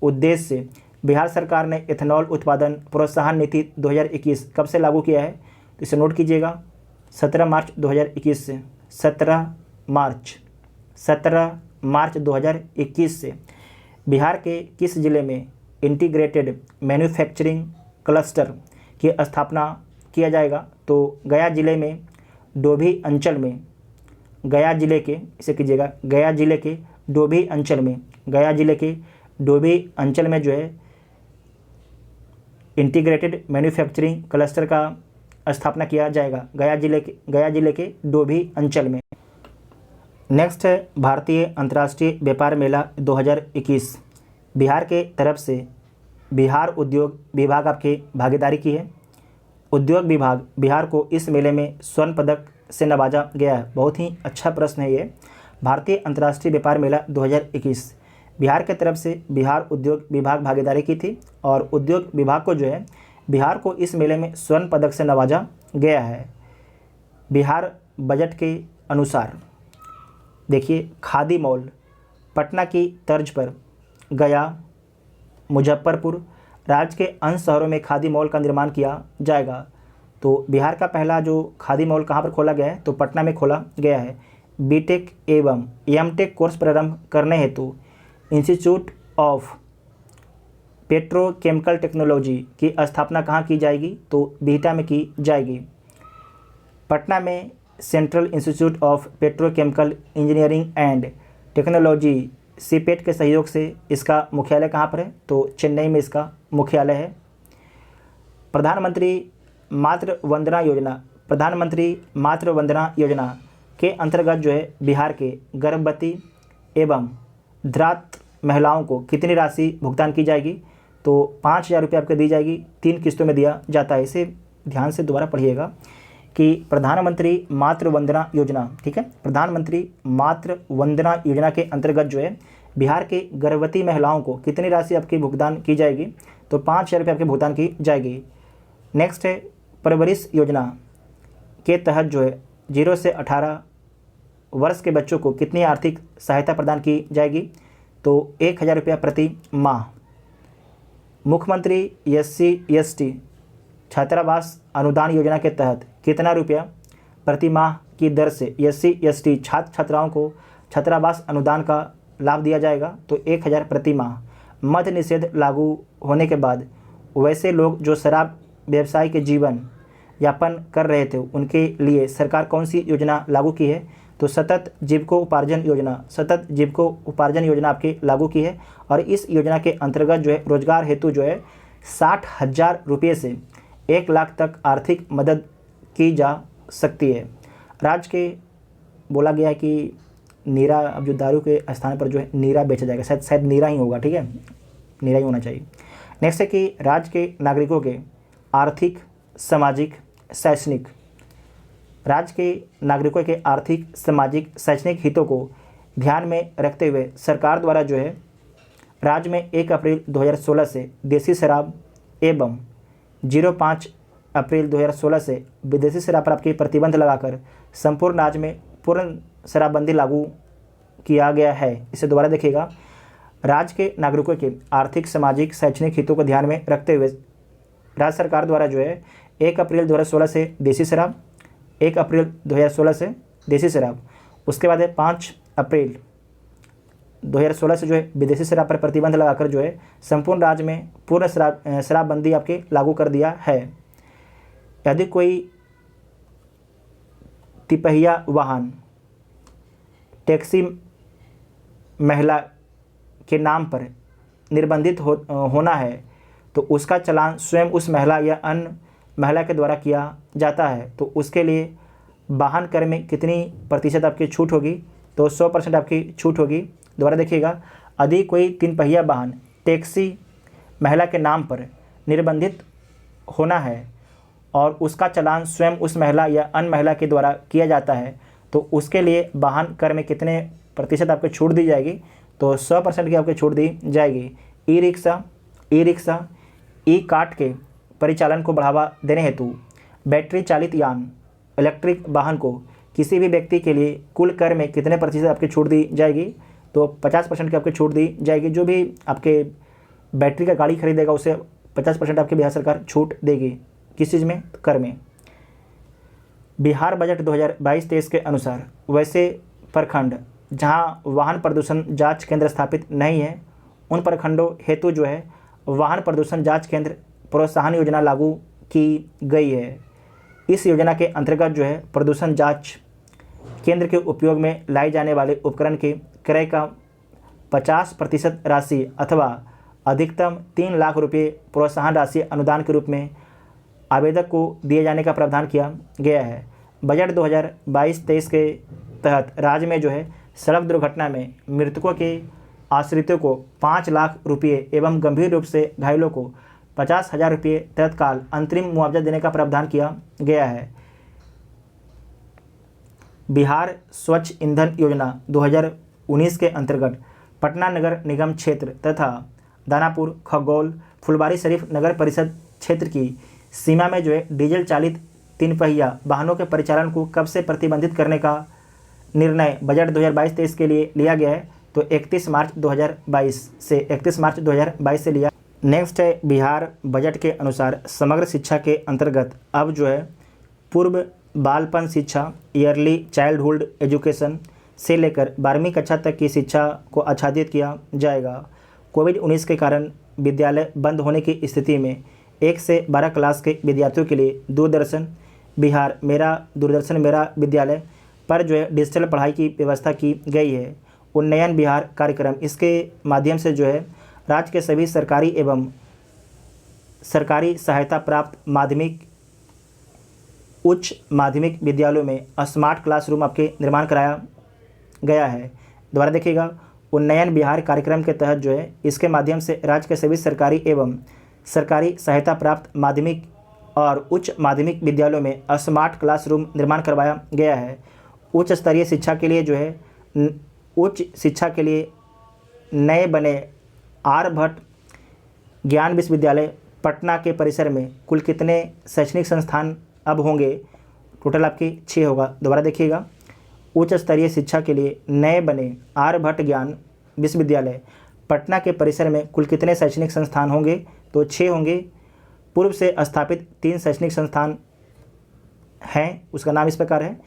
उद्देश्य से बिहार सरकार ने एथेनॉल उत्पादन प्रोत्साहन नीति 2021 कब से लागू किया है? तो इसे नोट कीजिएगा, 17 मार्च 2021 से। 17 मार्च 2021 से। बिहार के किस जिले में इंटीग्रेटेड मैन्युफैक्चरिंग क्लस्टर की स्थापना किया जाएगा? तो गया जिले में डोभी अंचल में, गया जिले के, इसे कीजिएगा, गया जिले के डोभी अंचल में जो है इंटीग्रेटेड मैन्युफैक्चरिंग क्लस्टर का स्थापना किया जाएगा, गया जिले के डोभी अंचल में। नेक्स्ट है भारतीय अंतर्राष्ट्रीय व्यापार मेला 2021। बिहार के तरफ से बिहार उद्योग विभाग आपकी भागीदारी की है। उद्योग विभाग बिहार को इस मेले में स्वर्ण पदक से नवाजा गया है। बहुत ही अच्छा प्रश्न है ये। भारतीय अंतर्राष्ट्रीय व्यापार मेला 2021 बिहार के तरफ से बिहार उद्योग विभाग भागीदारी की थी, और उद्योग विभाग को जो है बिहार को इस मेले में स्वर्ण पदक से नवाजा गया है। बिहार बजट के अनुसार देखिए, खादी मॉल पटना की तर्ज पर गया, मुजफ्फरपुर राज्य के अन्य शहरों में खादी मॉल का निर्माण किया जाएगा। तो बिहार का पहला जो खादी मॉल कहाँ पर खोला गया है? तो पटना में खोला गया है। बीटेक एवं एमटेक कोर्स प्रारंभ करने हेतु इंस्टीट्यूट ऑफ पेट्रोकेमिकल टेक्नोलॉजी की स्थापना कहाँ की जाएगी? तो बिहटा में की जाएगी। पटना में central institute of petrochemical engineering and technology CIPET के सहयोग से इसका मुख्यालय कहाँ पर है? तो चेन्नई में इसका मुख्यालय है। प्रधानमंत्री मातृ वंदना योजना के अंतर्गत जो है बिहार के गर्भवती एवं धात्री महिलाओं को कितनी राशि भुगतान की जाएगी? तो 5,000 रुपये आपको दी जाएगी, 3 किस्तों में दिया जाता है। इसे ध्यान से दोबारा पढ़िएगा कि प्रधानमंत्री मातृ वंदना योजना, ठीक है, प्रधानमंत्री मातृ वंदना योजना के अंतर्गत जो है बिहार के गर्भवती महिलाओं को कितनी राशि आपकी भुगतान की जाएगी? तो 5,000 रुपये आपके भुगतान की जाएगी। नेक्स्ट है परवरिश योजना के तहत जो है 0 से 18 वर्ष के बच्चों को कितनी आर्थिक सहायता प्रदान की जाएगी? तो 1,000 रुपया प्रति माह। मुख्यमंत्री SC/ST छात्रावास अनुदान योजना के तहत कितना रुपया प्रति माह की दर से SC/ST छात्र छात्राओं को छात्रावास अनुदान का लाभ दिया जाएगा? तो 1,000 प्रति माह। मद्य निषेध लागू होने के बाद वैसे लोग जो शराब व्यवसाय के जीवन यापन कर रहे थे उनके लिए सरकार कौन सी योजना लागू की है? तो सतत जीविकोपार्जन योजना आपकी लागू की है। और इस योजना के अंतर्गत जो है रोजगार हेतु जो है 60,000 रुपये से 1 लाख तक आर्थिक मदद की जा सकती है। राज्य के बोला गया है कि नीरा, अब जो दारू के स्थान पर जो है नीरा बेचा जाएगा, शायद नीरा ही होगा, ठीक है, नीरा ही होना चाहिए। नेक्स्ट है कि राज्य के नागरिकों के आर्थिक, सामाजिक, शैक्षणिक, राज्य के नागरिकों के आर्थिक, सामाजिक, शैक्षणिक हितों को ध्यान में रखते हुए सरकार द्वारा जो है राज्य में 1 अप्रैल 2016 से देसी शराब एवं 05 अप्रैल 2016 से विदेशी शराब पर आपकी प्रतिबंध लगाकर संपूर्ण राज्य में पूर्ण शराबबंदी लागू किया गया है। इसे दोबारा देखिएगा। राज्य के नागरिकों के आर्थिक, सामाजिक, शैक्षणिक हितों को ध्यान में रखते हुए राज्य सरकार द्वारा जो है 1 अप्रैल 2016 से देसी शराब, 1 अप्रैल 2016 से देसी शराब, उसके बाद है 5 अप्रैल 2016 से जो है विदेशी शराब पर प्रतिबंध लगाकर जो है संपूर्ण राज्य में पूर्ण शराबबंदी आपके लागू कर दिया है। यदि कोई तिपहिया वाहन टैक्सी महिला के नाम पर निर्बंधित होना है तो उसका चालान स्वयं उस महिला या अन्य महिला के द्वारा किया जाता है। तो उसके लिए वाहन कर में कितनी प्रतिशत आपकी छूट होगी? तो 100% आपकी छूट होगी। दोबारा देखिएगा, यदि कोई 3 पहिया वाहन टैक्सी महिला के नाम पर निर्बंधित होना है और उसका चालान स्वयं उस महिला या अन्य महिला के द्वारा किया जाता है तो उसके लिए वाहन कर में कितने प्रतिशत आपको छूट दी जाएगी? तो 100% की आपको छूट दी जाएगी। ई रिक्शा, ई कार्ट के परिचालन को बढ़ावा देने हेतु बैटरी चालित यान, इलेक्ट्रिक वाहन को किसी भी व्यक्ति के लिए कुल कर में कितने प्रतिशत आपकी छूट दी जाएगी? तो 50% की आपकी छूट दी जाएगी। जो भी आपके बैटरी का गाड़ी खरीदेगा उसे 50% आपकी बिहार सरकार छूट देगी। किस चीज़ में? कर में। बिहार बजट 2022-23 के अनुसार वैसे प्रखंड जहां वाहन प्रदूषण जांच केंद्र स्थापित नहीं है उन प्रखंडों हेतु जो है वाहन प्रदूषण जांच केंद्र प्रोत्साहन योजना लागू की गई है। इस योजना के अंतर्गत जो है प्रदूषण जांच केंद्र के उपयोग में लाए जाने वाले उपकरण के क्रय का 50% राशि अथवा अधिकतम 3 लाख रुपये प्रोत्साहन राशि अनुदान के रूप में आवेदक को दिए जाने का प्रावधान किया गया है। बजट 2022-23 के तहत राज्य में जो है सड़क दुर्घटना में मृतकों के आश्रितों को 5 लाख रुपये एवं गंभीर रूप से घायलों को 50,000 रुपये तत्काल अंतरिम मुआवजा देने का प्रावधान किया गया है। बिहार स्वच्छ ईंधन योजना 2019 के अंतर्गत पटना नगर निगम क्षेत्र तथा दानापुर, खगौल, फुलवारीशरीफ नगर परिषद क्षेत्र की सीमा में जो है डीजल चालित 3 पहिया वाहनों के परिचालन को कब से प्रतिबंधित करने का निर्णय बजट 2022-23 के लिए लिया गया है? तो 31 मार्च 2022 से लिया। नेक्स्ट है बिहार बजट के अनुसार समग्र शिक्षा के अंतर्गत अब जो है पूर्व बालपन शिक्षा, ईयरली चाइल्डहुड एजुकेशन से लेकर 12वीं कक्षा तक की शिक्षा को आच्छादित किया जाएगा। कोविड-19 के कारण विद्यालय बंद होने की स्थिति में 1 से 12 क्लास के विद्यार्थियों के लिए दूरदर्शन मेरा विद्यालय पर जो है डिजिटल पढ़ाई की व्यवस्था की गई है। उन्नयन बिहार कार्यक्रम, इसके माध्यम से जो है राज्य के सभी सरकारी एवं सरकारी सहायता प्राप्त माध्यमिक उच्च माध्यमिक विद्यालयों में स्मार्ट क्लासरूम आपके निर्माण कराया गया है। दोबारा देखिएगा, उन्नयन बिहार कार्यक्रम के तहत जो है इसके माध्यम से राज्य के सभी सरकारी एवं सरकारी सहायता प्राप्त माध्यमिक और उच्च माध्यमिक विद्यालयों में स्मार्ट क्लासरूम निर्माण करवाया गया है। उच्च स्तरीय शिक्षा के लिए जो है उच्च शिक्षा के लिए नए बने आर्यभट्ट ज्ञान विश्वविद्यालय पटना के परिसर में कुल कितने शैक्षणिक संस्थान अब होंगे? टोटल आपके 6 होगा। दोबारा देखिएगा, उच्च स्तरीय शिक्षा के लिए नए बने आर्यभट्ट ज्ञान विश्वविद्यालय पटना के परिसर में कुल कितने शैक्षणिक संस्थान होंगे? तो 6 होंगे। पूर्व से स्थापित 3 शैक्षणिक संस्थान हैं, उसका नाम इस प्रकार है।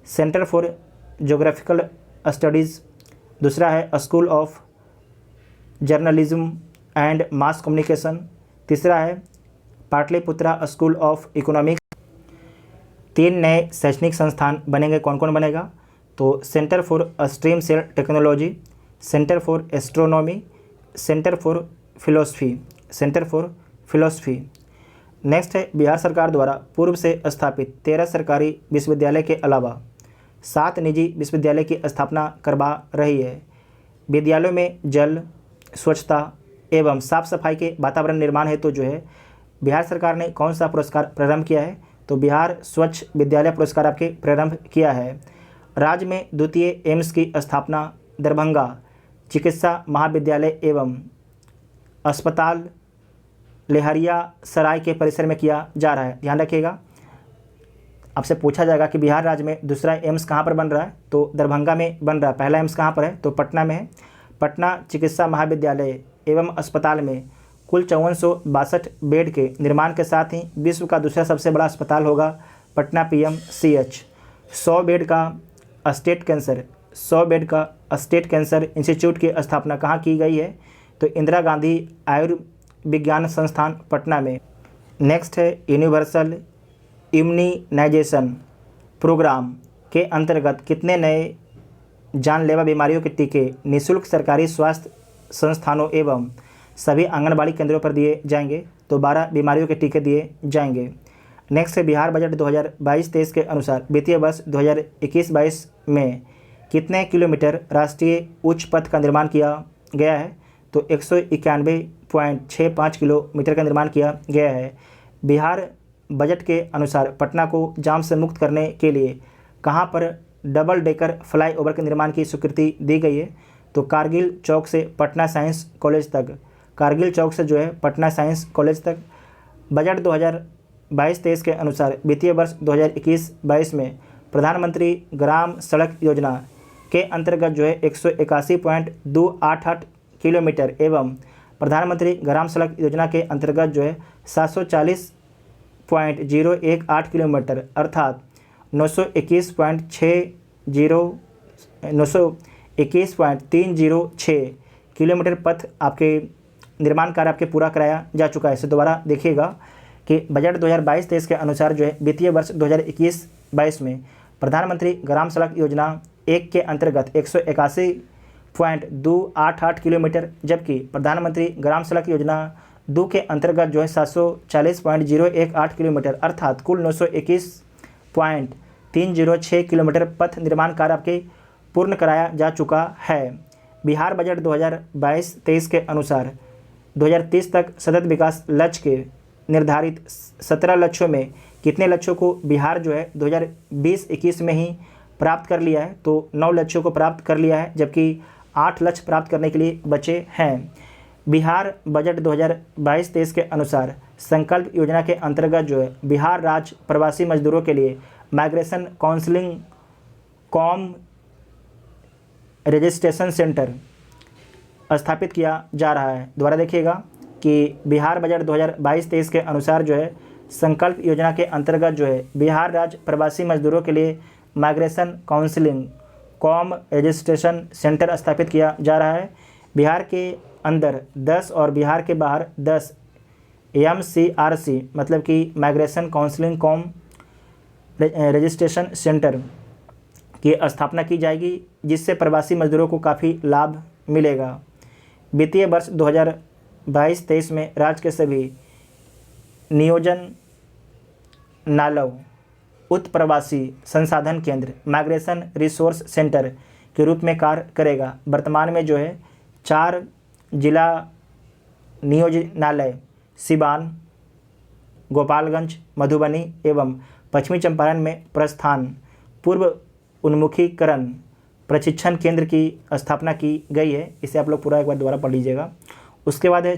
सेंटर फॉर ज्योग्राफिकल स्टडीज़, दूसरा है school of journalism and mass communication, तीसरा है पाटलिपुत्रा स्कूल ऑफ इकोनॉमिक्स। 3 नए शैक्षणिक संस्थान बनेंगे। कौन कौन बनेगा? तो centre for stream cell technology, centre for astronomy, centre for philosophy. Next है, बिहार सरकार द्वारा पूर्व से स्थापित 13 सरकारी विश्वविद्यालय के अलावा 7 निजी विश्वविद्यालय की स्थापना करवा रही है। विद्यालयों में जल, स्वच्छता एवं साफ सफाई के वातावरण निर्माण हेतु जो है बिहार सरकार ने कौन सा पुरस्कार प्रारंभ किया है? तो बिहार स्वच्छ विद्यालय पुरस्कार आपके प्रारंभ किया है। राज्य में द्वितीय एम्स की स्थापना दरभंगा चिकित्सा महाविद्यालय एवं अस्पताल लहेरियासराय के परिसर में किया जा रहा है। ध्यान रखिएगा, आपसे पूछा जाएगा कि बिहार राज्य में दूसरा एम्स कहाँ पर बन रहा है? तो दरभंगा में बन रहा है। पहला एम्स कहाँ पर है? तो पटना में है। पटना चिकित्सा महाविद्यालय एवं अस्पताल में कुल 5462 बेड के निर्माण के साथ ही विश्व का दूसरा सबसे बड़ा अस्पताल होगा पटना PMCH। 100 बेड का स्टेट कैंसर इंस्टीट्यूट की स्थापना कहाँ की गई है? तो इंदिरा गांधी आयुर्विज्ञान संस्थान पटना में। नेक्स्ट है, यूनिवर्सल इम्यूनाइजेशन प्रोग्राम के अंतर्गत कितने नए जानलेवा बीमारियों के टीके निःशुल्क सरकारी स्वास्थ्य संस्थानों एवं सभी आंगनबाड़ी केंद्रों पर दिए जाएंगे? तो 12 बीमारियों के टीके दिए जाएंगे। नेक्स्ट है, बिहार बजट 2022-23 के अनुसार वित्तीय वर्ष 2021-22 में कितने किलोमीटर राष्ट्रीय उच्च पथ का निर्माण किया गया है? तो 191.65 किलोमीटर का निर्माण किया गया है। बिहार बजट के अनुसार पटना को जाम से मुक्त करने के लिए कहां पर डबल डेकर फ्लाईओवर के निर्माण की स्वीकृति दी गई है? तो कारगिल चौक से पटना साइंस कॉलेज तक। कारगिल चौक से जो है पटना साइंस कॉलेज तक। बजट 2022-23 के अनुसार वित्तीय वर्ष 2021-22 में प्रधानमंत्री ग्राम सड़क योजना के अंतर्गत जो है 181.288 किलोमीटर एवं प्रधानमंत्री ग्राम सड़क योजना के अंतर्गत जो है 740.018 किलोमीटर अर्थात 921.306 किलोमीटर पथ आपके निर्माण कार्य आपके पूरा कराया जा चुका है। इसे दोबारा देखिएगा कि बजट 2022-23 के अनुसार जो है वित्तीय वर्ष 2021-22 में प्रधानमंत्री ग्राम सड़क योजना 1 के अंतर्गत 181.288 किलोमीटर, जबकि प्रधानमंत्री ग्राम सड़क योजना 2 के अंतर्गत जो है 740.018 किलोमीटर अर्थात कुल 921.306 किलोमीटर पथ निर्माण कार्य आपके पूर्ण कराया जा चुका है। बिहार बजट 2022-23 के अनुसार 2030 तक सतत विकास लक्ष्य के निर्धारित 17 लक्ष्यों में कितने लक्ष्यों को बिहार जो है 2020-21 में ही प्राप्त कर लिया है? तो 9 लक्ष्यों को प्राप्त कर लिया है, जबकि 8 लक्ष्य प्राप्त करने के लिए बचे हैं। बिहार बजट 2022-23 के अनुसार संकल्प योजना के अंतर्गत जो है बिहार राज्य प्रवासी मजदूरों के लिए migration counselling com registration centre स्थापित किया जा रहा है। दोबारा देखिएगा कि बिहार बजट 2022-23 के अनुसार जो है संकल्प योजना के अंतर्गत जो है बिहार राज्य प्रवासी मजदूरों के लिए migration counselling com registration centre स्थापित किया जा रहा है। बिहार के अंदर 10 और बिहार के बाहर 10 MCRC मतलब कि migration counselling com registration centre की स्थापना की जाएगी, जिससे प्रवासी मजदूरों को काफ़ी लाभ मिलेगा। वित्तीय वर्ष 2022-23 में राज्य के सभी नियोजन नालव उत्प्रवासी संसाधन केंद्र माइग्रेशन रिसोर्स सेंटर के रूप में कार्य करेगा। वर्तमान में जो है 4 जिला नियोजनालय सिवान, गोपालगंज, मधुबनी एवं पश्चिमी चंपारण में प्रस्थान पूर्व उन्मुखीकरण प्रशिक्षण केंद्र की स्थापना की गई है। इसे आप लोग पूरा एक बार दोबारा पढ़ लीजिएगा। उसके बाद है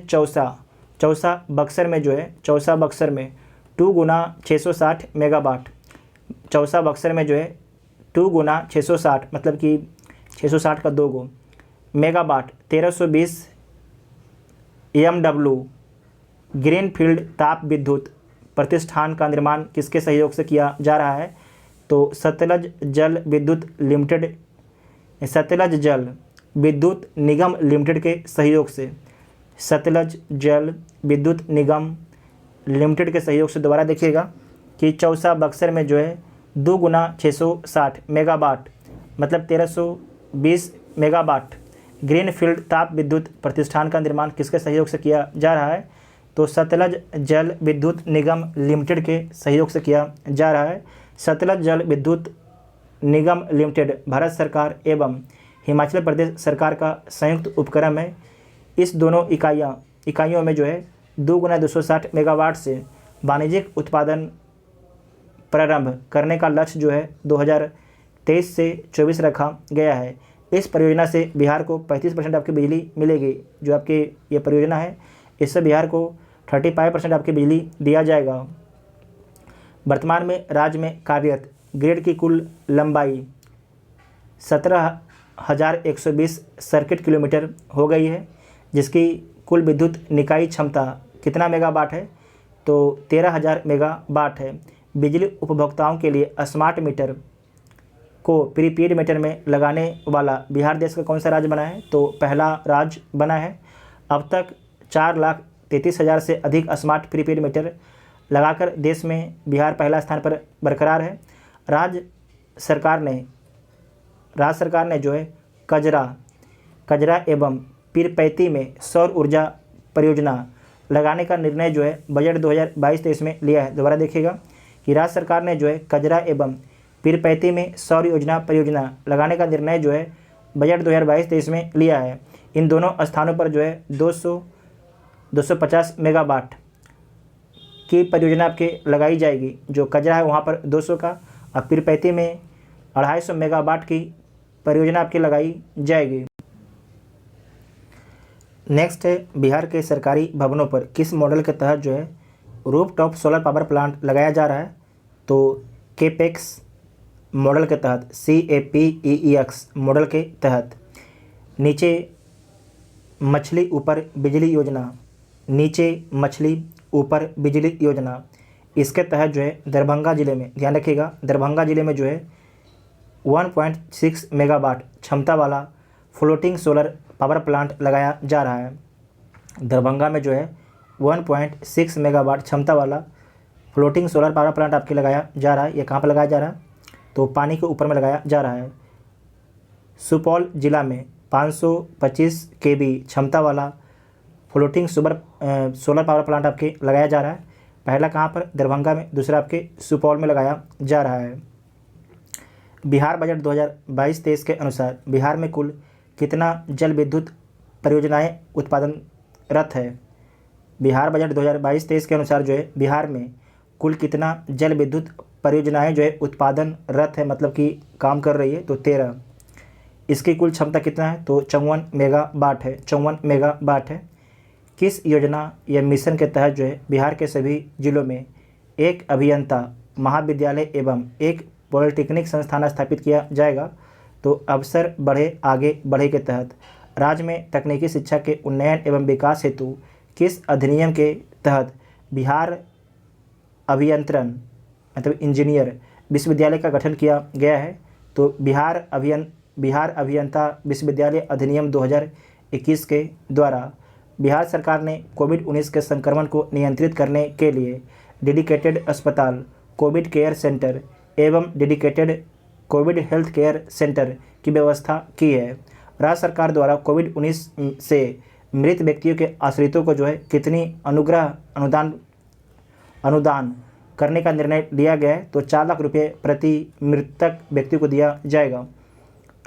चौसा बक्सर में जो है, चौसा बक्सर में 2 गुना 660 मेगावाट, चौसा बक्सर में जो है 2 गुना 660 मतलब कि 660 का 2 गो मेगावाट 1320 MW ग्रीनफील्ड ताप विद्युत प्रतिष्ठान का निर्माण किसके सहयोग से किया जा रहा है? तो सतलज जल विद्युत लिमिटेड, सतलज जल विद्युत निगम लिमिटेड के सहयोग से, सतलज जल विद्युत निगम लिमिटेड के सहयोग से। दोबारा देखिएगा कि चौसा बक्सर में जो है 2 गुना 660 मेगावाट मतलब 1320 मेगावाट ग्रीनफील्ड ताप विद्युत प्रतिष्ठान का निर्माण किसके सहयोग से किया जा रहा है? तो सतलज जल विद्युत निगम लिमिटेड के सहयोग से किया जा रहा है। सतलज जल विद्युत निगम लिमिटेड भारत सरकार एवं हिमाचल प्रदेश सरकार का संयुक्त उपक्रम है। इस दोनों इकाइयों में जो है 2 गुना 260 मेगावाट से वाणिज्यिक उत्पादन प्रारंभ करने का लक्ष्य जो है 2023 से 24 रखा गया है। इस परियोजना से बिहार को 35% आपकी बिजली मिलेगी। जो आपकी ये परियोजना है इससे बिहार को 35% आपकी बिजली दिया जाएगा। वर्तमान में राज्य में कार्यरत ग्रिड की कुल लंबाई 17,120 सर्किट किलोमीटर हो गई है, जिसकी कुल विद्युत निकाय क्षमता कितना मेगावाट है? तो 13,000 मेगावाट है। बिजली उपभोक्ताओं के लिए स्मार्ट मीटर को प्रीपेड मीटर में लगाने वाला बिहार देश का कौन सा राज्य बना है? तो पहला राज्य बना है। अब तक 4,33,000 से अधिक स्मार्ट प्रीपेड मीटर लगाकर देश में बिहार पहला स्थान पर बरकरार है। राज्य सरकार ने जो है कजरा एवं पीरपैती में सौर ऊर्जा परियोजना लगाने का निर्णय जो है बजट 2022-23 में लिया है। दोबारा देखिएगा कि राज्य सरकार ने जो है कजरा एवं पीरपैती में सौर ऊर्जा परियोजना लगाने का निर्णय जो है बजट 2022-23 में लिया है। इन दोनों स्थानों पर जो है 250 मेगावाट की परियोजना आपके लगाई जाएगी। जो कजरा है वहाँ पर 200 का और पीरपैती में 250 मेगावाट की परियोजना आपकी लगाई जाएगी। नेक्स्ट है बिहार के सरकारी भवनों पर किस मॉडल के तहत जो है रूफटॉप सोलर पावर प्लांट लगाया जा रहा है? तो केपेक्स मॉडल के तहत, CAPEX मॉडल के तहत। नीचे मछली ऊपर बिजली योजना, नीचे मछली ऊपर बिजली योजना, इसके तहत जो है दरभंगा ज़िले में, ध्यान रखिएगा, दरभंगा ज़िले में जो है 1.6 मेगावाट क्षमता वाला फ्लोटिंग सोलर पावर प्लांट लगाया जा रहा है। दरभंगा में जो है 1.6 मेगावाट क्षमता वाला फ्लोटिंग सोलर पावर प्लांट आपके लगाया जा रहा है। ये कहाँ पर लगाया जा रहा है? तो पानी के ऊपर में लगाया जा रहा है। सुपौल जिला में 525 kV क्षमता वाला फ्लोटिंग सोलर पावर प्लांट आपके लगाया जा रहा है। पहला कहाँ पर? दरभंगा में, दूसरा आपके सुपौल में लगाया जा रहा है। बिहार बजट 2022-23 के अनुसार बिहार में कुल कितना जल विद्युत परियोजनाएं उत्पादनरत है? बिहार बजट 2022-23 के अनुसार जो है बिहार में कुल कितना जल विद्युत परियोजनाएं जो है उत्पादनरत है, मतलब कि काम कर रही है? तो 13। इसकी कुल क्षमता कितना है? तो 54 मेगावाट है, 54 मेगावाट है। किस योजना या मिशन के तहत जो है बिहार के सभी जिलों में एक अभियंता महाविद्यालय एवं एक पॉलिटेक्निक संस्थान स्थापित किया जाएगा? तो अवसर बढ़े आगे बढ़े के तहत राज्य में तकनीकी शिक्षा के उन्नयन एवं विकास हेतु किस अधिनियम के तहत बिहार अभियंत्रण मतलब इंजीनियर विश्वविद्यालय का गठन किया गया है? तो बिहार अभियंता विश्वविद्यालय अधिनियम 2021 के द्वारा बिहार सरकार ने कोविड-19 के संक्रमण को नियंत्रित करने के लिए डेडिकेटेड अस्पताल, कोविड केयर सेंटर एवं dedicated Covid health care centre की व्यवस्था की है। राज्य सरकार द्वारा कोविड-19 से मृत व्यक्तियों के आश्रितों को जो है कितनी अनुग्रह अनुदान करने का निर्णय लिया गया है, तो 4 लाख रुपये प्रति मृतक व्यक्ति को दिया जाएगा।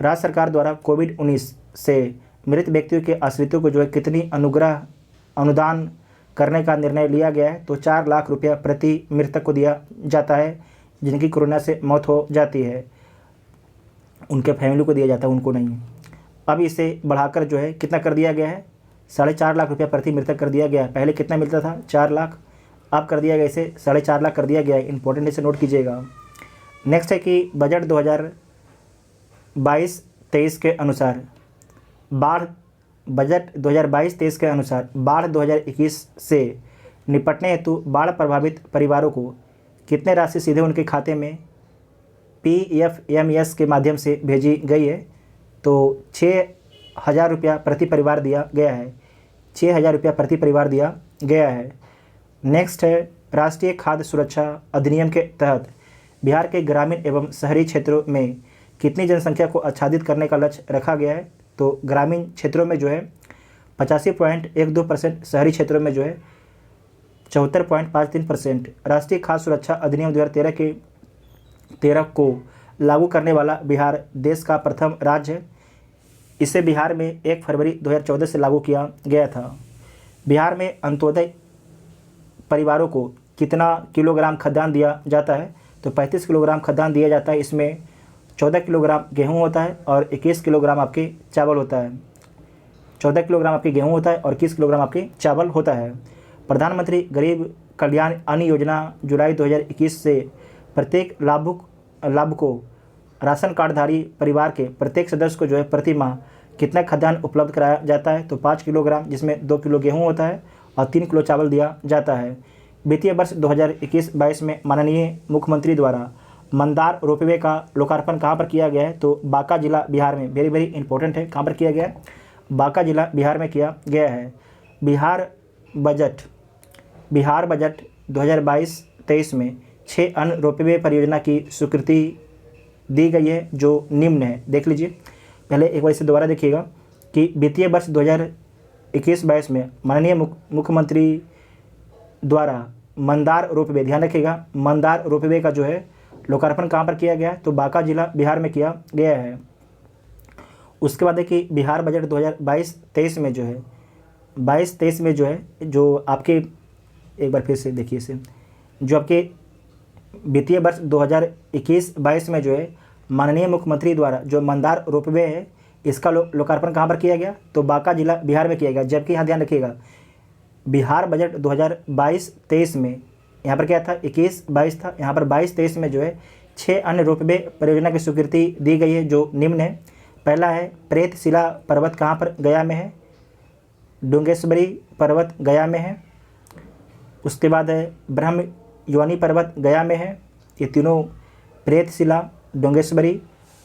राज्य सरकार द्वारा कोविड-19 से मृत व्यक्तियों के आश्रितों को जो है कितनी अनुदान करने का निर्णय लिया गया है, तो 4 लाख रुपया प्रति मृतक को दिया जाता है जिनकी कोरोना से मौत हो जाती है, उनके फैमिली को दिया जाता है, उनको नहीं। अब इसे बढ़ाकर जो है कितना कर दिया गया है, 4.5 लाख रुपया प्रति मृतक कर दिया गया है। पहले कितना मिलता था, 4 लाख, अब कर दिया गया इसे 4.5 लाख कर दिया गया है। इंपॉर्टेंट इसे नोट कीजिएगा। नेक्स्ट है कि बजट 2022-23 के अनुसार बजट 2022-23 के अनुसार बाढ़ 2021 से निपटने हेतु बाढ़ प्रभावित परिवारों को कितने राशि सीधे उनके खाते में PFMS के माध्यम से भेजी गई है, तो 6,000 रुपया प्रति परिवार दिया गया है। 6,000 रुपया प्रति परिवार दिया गया है। नेक्स्ट है राष्ट्रीय खाद्य सुरक्षा अधिनियम के तहत बिहार के ग्रामीण एवं शहरी क्षेत्रों में कितनी जनसंख्या को आच्छादित करने का लक्ष्य रखा गया है, तो ग्रामीण क्षेत्रों में जो है 85.12%, शहरी क्षेत्रों में जो है 74.53%। राष्ट्रीय खाद्य सुरक्षा अधिनियम 2013 को लागू करने वाला बिहार देश का प्रथम राज्य है। इसे बिहार में 1 फरवरी 2014 से लागू किया गया था। बिहार में अंत्योदय परिवारों को कितना किलोग्राम खाद्यान्न दिया जाता है, तो 35 किलोग्राम खाद्यान्न दिया जाता है। इसमें 14 किलोग्राम गेहूं होता है और 21 किलोग्राम आपके चावल होता है। 14 किलोग्राम आपके गेहूं होता है और 21 किलोग्राम आपके चावल होता है। प्रधानमंत्री गरीब कल्याण अन्न योजना जुलाई 2021 से प्रत्येक लाभुक को राशन कार्डधारी परिवार के प्रत्येक सदस्य को जो है प्रति माह कितना खाद्यान्न उपलब्ध कराया जाता है, तो 5 किलोग्राम, जिसमें 2 किलो गेहूँ होता है और 3 किलो चावल दिया जाता है। वित्तीय वर्ष 2021-22 में माननीय मुख्यमंत्री द्वारा मंदार रोपवे का लोकार्पण कहाँ पर किया गया है, तो बांका जिला बिहार में। वेरी वेरी इंपॉर्टेंट है, कहाँ पर किया गया है, बांका जिला बिहार में किया गया है। बिहार बजट 2022-23 में 6 अन्य रोपवे परियोजना की स्वीकृति दी गई है जो निम्न है। देख लीजिए, पहले एक बार इसे दोबारा देखिएगा कि वित्तीय वर्ष 2021-22 में माननीय मुख्यमंत्री द्वारा मंदार रोपवे, ध्यान रखिएगा, मंदार रोपवे का जो है लोकार्पण कहाँ पर किया गया है, तो बांका जिला बिहार में किया गया है। उसके बाद है कि बिहार बजट 2022-23 में जो है 22-23 में जो है, जो आपके, एक बार फिर से देखिए इसे, जो आपके वित्तीय वर्ष 2021-22 में जो है माननीय मुख्यमंत्री द्वारा जो मंदार रोपवे है, इसका लोकार्पण कहाँ पर किया गया, तो बांका जिला बिहार में किया गया। जबकि यहाँ ध्यान रखिएगा, बिहार बजट 2022-23 में यहाँ पर क्या था, 21-22 था, यहाँ पर 22-23 में जो है 6 अन्य रोपवे परियोजना की स्वीकृति दी गई है जो निम्न है। पहला है प्रेतशिला पर्वत, कहाँ पर, गया में है। डुंगेश्वरी पर्वत गया में है। उसके बाद है ब्रह्म योनि पर्वत गया में है। ये तीनों प्रेतशिला, डुंगेश्वरी,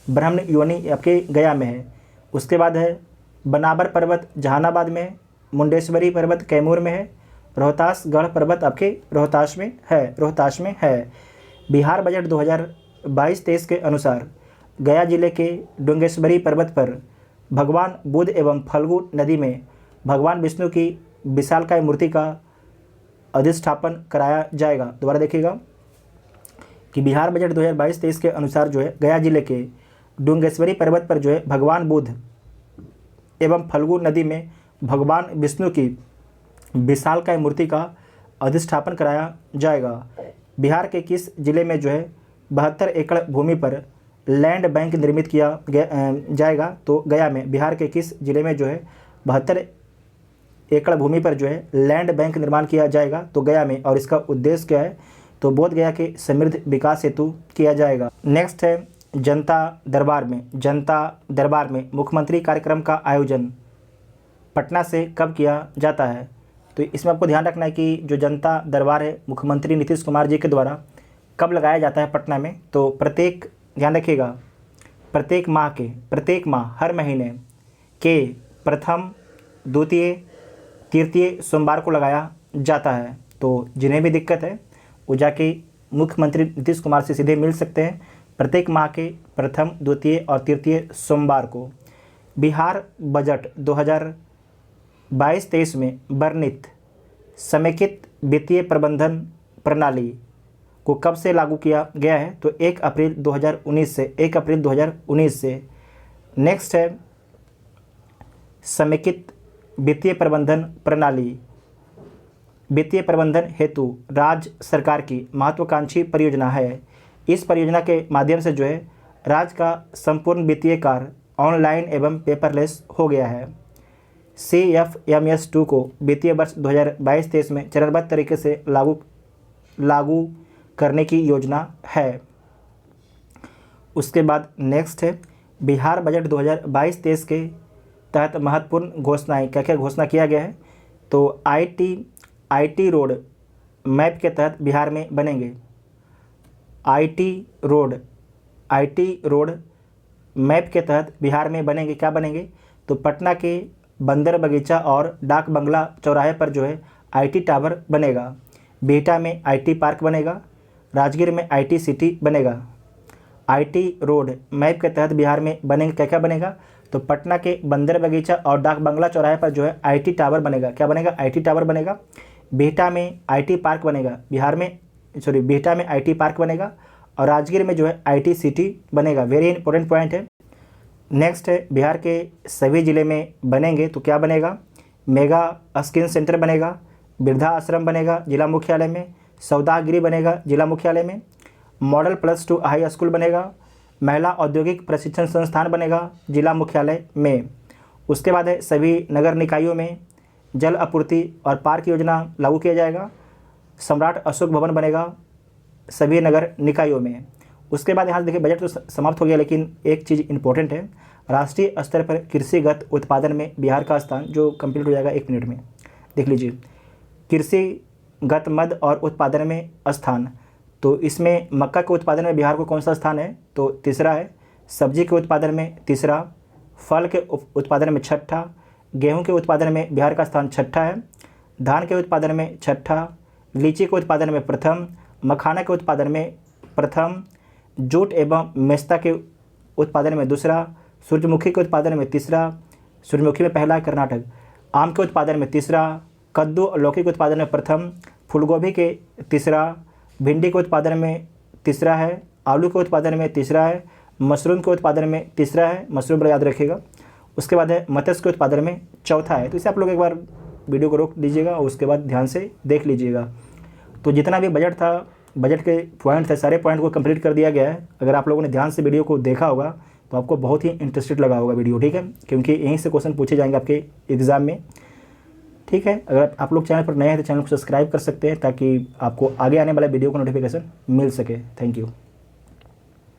ब्रह्म योनि आपके गया में है। उसके बाद है बनाबर पर्वत जहानाबाद में है। मुंडेश्वरी पर्वत कैमूर में है। रोहतासगढ़ पर्वत आपके रोहतास में है। बिहार बजट 2022-23 के अनुसार गया जिले के डुंगेश्वरी पर्वत पर भगवान बुद्ध एवं फल्गु नदी में भगवान विष्णु की विशालकाय मूर्ति का अधिष्ठापन कराया जाएगा। दोबारा देखिएगा कि बिहार बजट 2022-23 के अनुसार जो है गया जिले के डुंगेश्वरी पर्वत पर जो है भगवान बुद्ध एवं फल्गु नदी में भगवान विष्णु की विशालकाय मूर्ति का अधिष्ठापन कराया जाएगा। बिहार के किस जिले में जो है 72 एकड़ भूमि पर लैंड बैंक निर्मित किया जाएगा, तो गया में। बिहार के किस जिले में जो है 72 एकड़ भूमि पर जो है लैंड बैंक निर्माण किया जाएगा, तो गया में। और इसका उद्देश्य क्या है, तो बोध गया के समृद्ध विकास हेतु किया जाएगा। नेक्स्ट है जनता दरबार में मुख्यमंत्री कार्यक्रम का आयोजन पटना से कब किया जाता है, तो इसमें आपको ध्यान रखना है कि जो जनता दरबार है मुख्यमंत्री नीतीश कुमार जी के द्वारा कब लगाया जाता है पटना में, तो प्रत्येक, ध्यान रखिएगा, प्रत्येक माह हर महीने के प्रथम, द्वितीय, तृतीय सोमवार को लगाया जाता है। तो जिन्हें भी दिक्कत है वो जाके मुख्यमंत्री नीतीश कुमार से सीधे मिल सकते हैं। प्रत्येक माह के प्रथम, द्वितीय और तृतीय सोमवार को। बिहार बजट 2022-23 में वर्णित समेकित वित्तीय प्रबंधन प्रणाली को कब से लागू किया गया है? तो 1 अप्रैल 2019 से, 1 अप्रैल 2019 से। नेक्स्ट है समेकित वित्तीय प्रबंधन प्रणाली। वित्तीय प्रबंधन हेतु राज्य सरकार की महत्वाकांक्षी परियोजना है। इस परियोजना के माध्यम से जो है राज्य का संपूर्ण वित्तीय कार्य ऑनलाइन एवं पेपरलेस हो गया है। CFMS 2 को वित्तीय वर्ष 2022-23 में चरणबद्ध तरीके से लागू करने की योजना है। उसके बाद नेक्स्ट है बिहार बजट 2022-23 के तहत महत्वपूर्ण घोषणाएं। क्या क्या घोषणा किया गया है? तो IT रोड मैप के तहत बिहार में बनेंगे। IT रोड मैप के तहत बिहार में बनेंगे। क्या बनेंगे? तो पटना के बंदर बगीचा और डाक बंगला चौराहे पर जो है IT टावर बनेगा। बिहटा में IT पार्क बनेगा। राजगीर में IT सिटी बनेगा। IT रोड मैप के तहत बिहार में बनेंगे। क्या क्या बनेगा? तो पटना के बंदर बगीचा और डाक बंगला चौराहे पर जो है IT टावर बनेगा। क्या बनेगा? IT टावर बनेगा। बिहटा में IT पार्क बनेगा। बिहटा में IT पार्क बनेगा और राजगीर में जो है IT सिटी बनेगा। वेरी इंपॉर्टेंट पॉइंट है। नेक्स्ट है बिहार के सभी ज़िले में बनेंगे। तो क्या बनेगा? मेगा स्किन सेंटर बनेगा। वृद्धा आश्रम बनेगा जिला मुख्यालय में। सौदागिरी बनेगा जिला मुख्यालय में। मॉडल +2 हाई स्कूल बनेगा। महिला औद्योगिक प्रशिक्षण संस्थान बनेगा जिला मुख्यालय में। उसके बाद है सभी नगर निकायों में जल आपूर्ति और पार्क योजना लागू किया जाएगा। सम्राट अशोक भवन बनेगा सभी नगर निकायों में। उसके बाद यहाँ देखिए बजट तो समाप्त हो गया, लेकिन एक चीज़ इंपॉर्टेंट है। राष्ट्रीय स्तर पर कृषिगत उत्पादन में बिहार का स्थान जो कंप्लीट हो जाएगा 1 मिनट में। देख लीजिए कृषिगत मद और उत्पादन में स्थान। तो इसमें मक्का के उत्पादन में बिहार को कौन सा स्थान है? तो तीसरा है। सब्जी के उत्पादन में तीसरा। फल के उत्पादन में छठा। गेहूं के उत्पादन में बिहार का स्थान छठा है। धान के उत्पादन में छठा। लीची के उत्पादन में प्रथम। मखाना के उत्पादन में प्रथम। जूट एवं मेस्ता के उत्पादन में दूसरा। सूरजमुखी के उत्पादन में तीसरा। सूरजमुखी में पहला है कर्नाटक। आम के उत्पादन में तीसरा। कद्दू और लौकी के उत्पादन में प्रथम। फूलगोभी के तीसरा। भिंडी के उत्पादन में तीसरा है। आलू के उत्पादन में तीसरा है। मशरूम के उत्पादन में तीसरा है। मशरूम पर याद रखिएगा। उसके बाद है मत्स्य के उत्पादन में चौथा है। तो इसे आप लोग एक बार वीडियो को रोक दीजिएगा और उसके बाद ध्यान से देख लीजिएगा। तो जितना भी बजट था, बजट के पॉइंट थे, सारे पॉइंट को कंप्लीट कर दिया गया है। अगर आप लोगों ने ध्यान से वीडियो को देखा होगा तो आपको बहुत ही इंटरेस्टेड लगा होगा वीडियो, ठीक है, क्योंकि यहीं से क्वेश्चन पूछे जाएंगे आपके एग्ज़ाम में, ठीक है। अगर आप लोग चैनल पर नए हैं तो चैनल को सब्सक्राइब कर सकते हैं ताकि आपको आगे आने वाले वीडियो का नोटिफिकेशन मिल सके। Thank you.